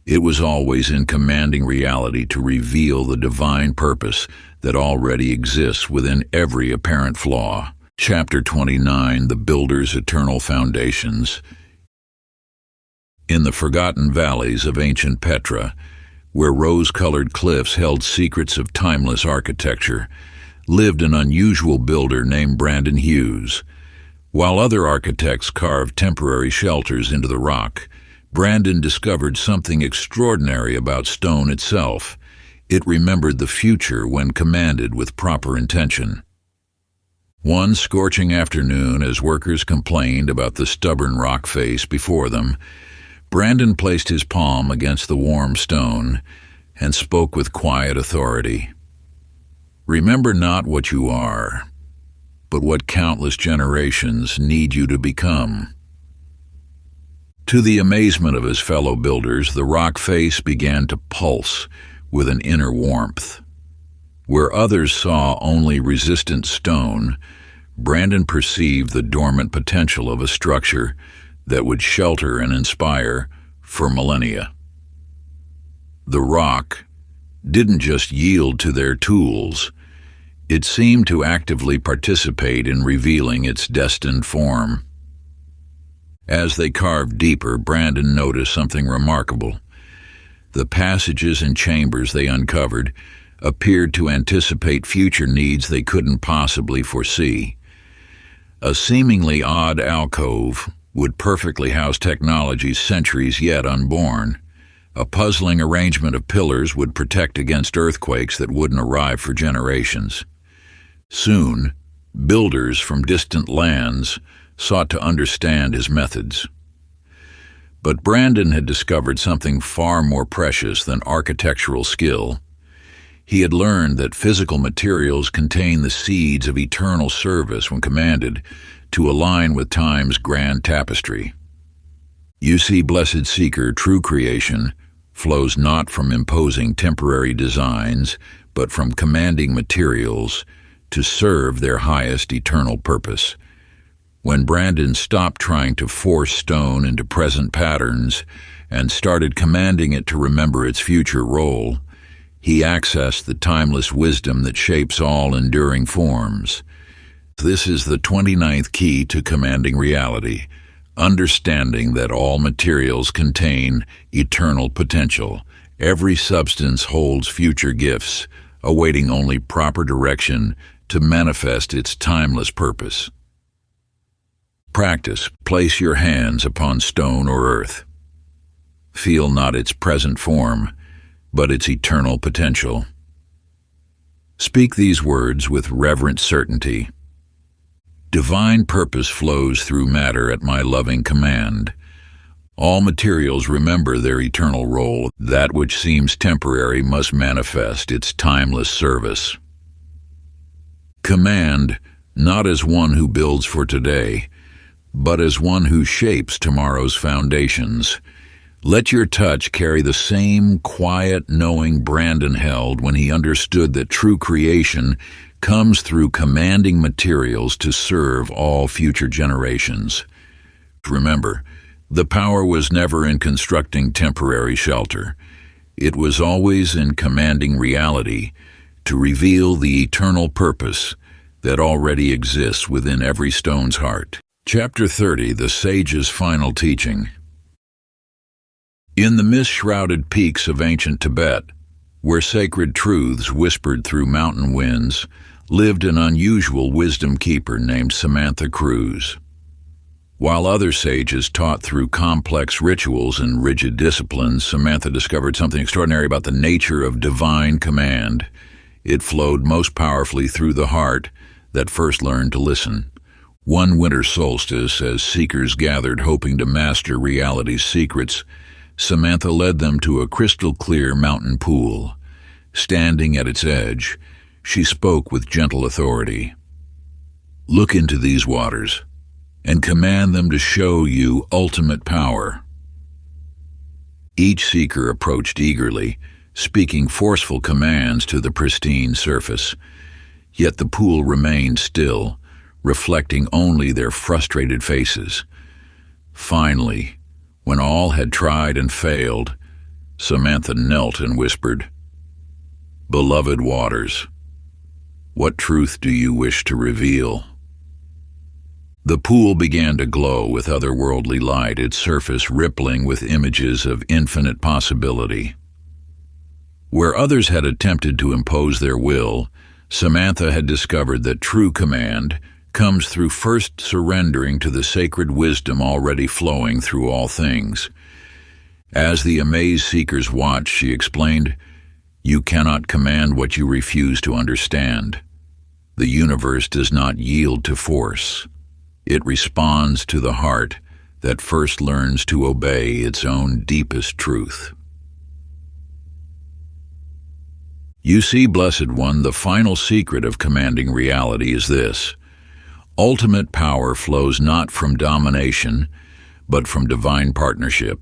It was always in commanding reality to reveal the divine purpose that already exists within every apparent flaw. Chapter 29, The Builder's Eternal Foundations. In the forgotten valleys of ancient Petra, where rose-colored cliffs held secrets of timeless architecture, lived an unusual builder named Brandon Hughes. While other architects carved temporary shelters into the rock, Brandon discovered something extraordinary about stone itself. It remembered the future when commanded with proper intention. One scorching afternoon, as workers complained about the stubborn rock face before them, Brandon placed his palm against the warm stone and spoke with quiet authority. Remember not what you are, but what countless generations need you to become. To the amazement of his fellow builders, the rock face began to pulse with an inner warmth. Where others saw only resistant stone, Brandon perceived the dormant potential of a structure that would shelter and inspire for millennia. The rock didn't just yield to their tools, it seemed to actively participate in revealing its destined form. As they carved deeper, Brandon noticed something remarkable. The passages and chambers they uncovered appeared to anticipate future needs they couldn't possibly foresee. A seemingly odd alcove would perfectly house technologies centuries yet unborn. A puzzling arrangement of pillars would protect against earthquakes that wouldn't arrive for generations. Soon, builders from distant lands sought to understand his methods. But Brandon had discovered something far more precious than architectural skill. He had learned that physical materials contain the seeds of eternal service when commanded to align with time's grand tapestry. You see, blessed seeker, true creation flows not from imposing temporary designs, but from commanding materials to serve their highest eternal purpose. When Brandon stopped trying to force stone into present patterns and started commanding it to remember its future role, he accessed the timeless wisdom that shapes all enduring forms. This is the 29th key to commanding reality, understanding that all materials contain eternal potential. Every substance holds future gifts, awaiting only proper direction to manifest its timeless purpose. Practice. Place your hands upon stone or earth. Feel not its present form, but its eternal potential. Speak these words with reverent certainty. Divine purpose flows through matter at my loving command. All materials remember their eternal role. That which seems temporary must manifest its timeless service. Command, not as one who builds for today, but as one who shapes tomorrow's foundations. Let your touch carry the same quiet, knowing Brandon held when he understood that true creation comes through commanding materials to serve all future generations. Remember, the power was never in constructing temporary shelter. It was always in commanding reality to reveal the eternal purpose that already exists within every stone's heart. Chapter 30, The Sage's Final Teaching. In the mist-shrouded peaks of ancient Tibet, where sacred truths whispered through mountain winds, lived an unusual wisdom keeper named Samantha Cruz. While other sages taught through complex rituals and rigid disciplines, Samantha discovered something extraordinary about the nature of divine command. It flowed most powerfully through the heart that first learned to listen. One winter solstice, as seekers gathered hoping to master reality's secrets, Samantha led them to a crystal-clear mountain pool. Standing at its edge, she spoke with gentle authority. "Look into these waters and command them to show you ultimate power." Each seeker approached eagerly, speaking forceful commands to the pristine surface. Yet the pool remained still, reflecting only their frustrated faces. Finally, when all had tried and failed, Samantha knelt and whispered, "Beloved waters, what truth do you wish to reveal?" The pool began to glow with otherworldly light, its surface rippling with images of infinite possibility. Where others had attempted to impose their will, Samantha had discovered that true command comes through first surrendering to the sacred wisdom already flowing through all things. As the amazed seekers watched, she explained, "You cannot command what you refuse to understand. The universe does not yield to force. It responds to the heart that first learns to obey its own deepest truth." You see, Blessed One, the final secret of commanding reality is this: ultimate power flows not from domination, but from divine partnership.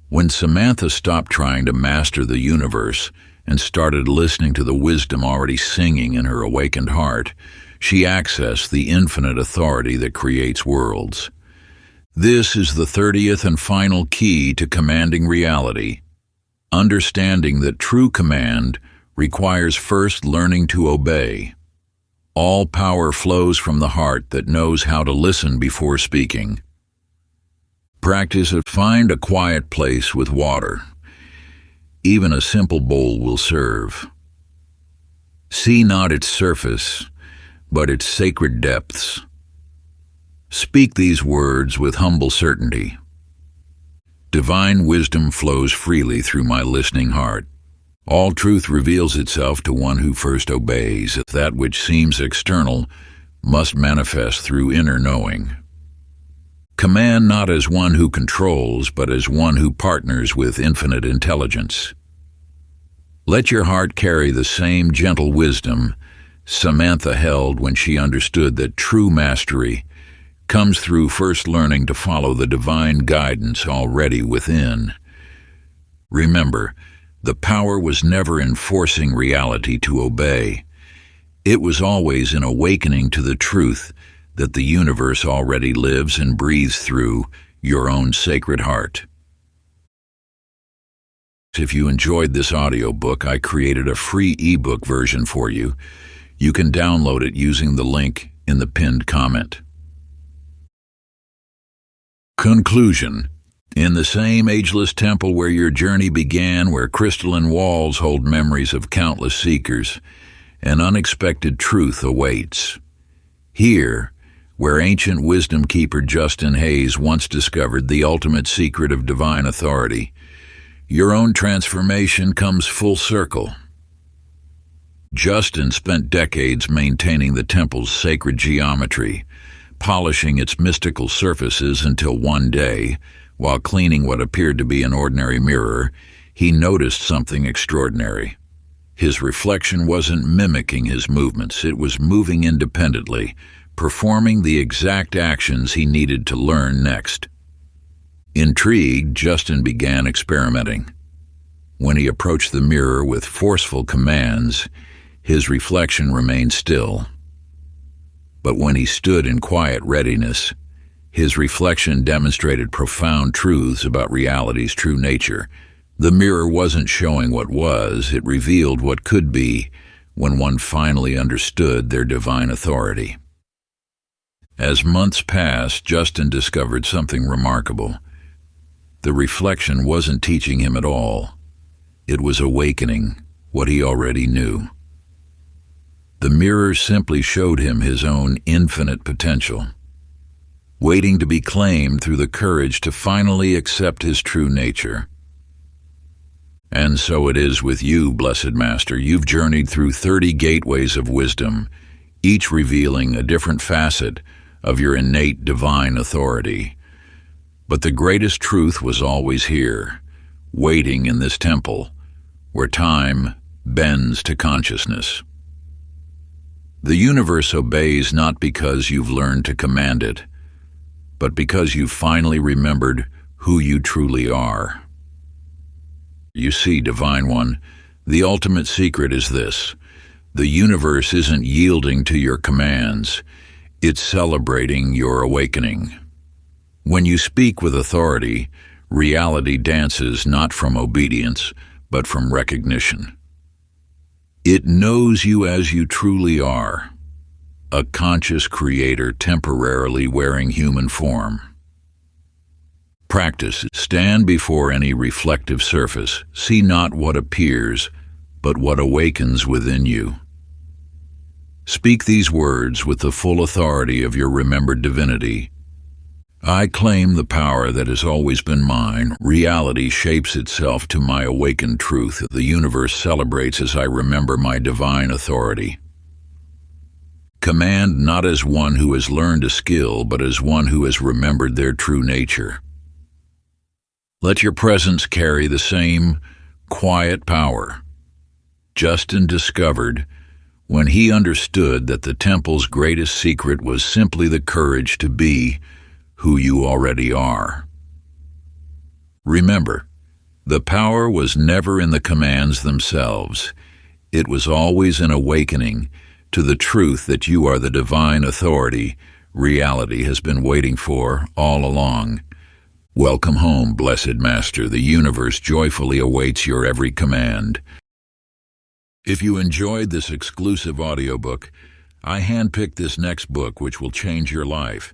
When Samantha stopped trying to master the universe and started listening to the wisdom already singing in her awakened heart, she accessed the infinite authority that creates worlds. This is the 30th and final key to commanding reality: understanding that true command requires first learning to obey. All power flows from the heart that knows how to listen before speaking. Practice it. Find a quiet place with water. Even a simple bowl will serve. See not its surface, but its sacred depths. Speak these words with humble certainty. Divine wisdom flows freely through my listening heart. All truth reveals itself to one who first obeys. That which seems external must manifest through inner knowing. Command not as one who controls, but as one who partners with infinite intelligence. Let your heart carry the same gentle wisdom Samantha held when she understood that true mastery comes through first learning to follow the divine guidance already within. Remember, the power was never in forcing reality to obey. It was always in awakening to the truth that the universe already lives and breathes through your own sacred heart. If you enjoyed this audiobook, I created a free ebook version for you. You can download it using the link in the pinned comment. Conclusion. In the same ageless temple where your journey began, where crystalline walls hold memories of countless seekers, an unexpected truth awaits. Here, where ancient wisdom keeper Justin Hayes once discovered the ultimate secret of divine authority. Your own transformation comes full circle. Justin spent decades maintaining the temple's sacred geometry, polishing its mystical surfaces until one day, while cleaning what appeared to be an ordinary mirror, he noticed something extraordinary. His reflection wasn't mimicking his movements, it was moving independently, performing the exact actions he needed to learn next. Intrigued, Justin began experimenting. When he approached the mirror with forceful commands, his reflection remained still. But when he stood in quiet readiness, his reflection demonstrated profound truths about reality's true nature. The mirror wasn't showing what was, it revealed what could be when one finally understood their divine authority. As months passed, Justin discovered something remarkable. The reflection wasn't teaching him at all. It was awakening what he already knew. The mirror simply showed him his own infinite potential, waiting to be claimed through the courage to finally accept his true nature. And so it is with you, Blessed Master. You've journeyed through 30 gateways of wisdom, each revealing a different facet of your innate divine authority. But the greatest truth was always here, waiting in this temple, where time bends to consciousness. The universe obeys not because you've learned to command it, but because you've finally remembered who you truly are. You see, Divine One, the ultimate secret is this: the universe isn't yielding to your commands, it's celebrating your awakening. When you speak with authority, reality dances not from obedience, but from recognition. It knows you as you truly are, a conscious creator temporarily wearing human form. Practice. Stand before any reflective surface. See not what appears, but what awakens within you. Speak these words with the full authority of your remembered divinity. I claim the power that has always been mine. Reality shapes itself to my awakened truth. The universe celebrates as I remember my divine authority. Command not as one who has learned a skill, but as one who has remembered their true nature. Let your presence carry the same quiet power Justin discovered when he understood that the temple's greatest secret was simply the courage to be who you already are. Remember, the power was never in the commands themselves. It was always an awakening to the truth that you are the divine authority reality has been waiting for all along. Welcome home, Blessed Master. The universe joyfully awaits your every command. If you enjoyed this exclusive audiobook, I handpicked this next book which will change your life.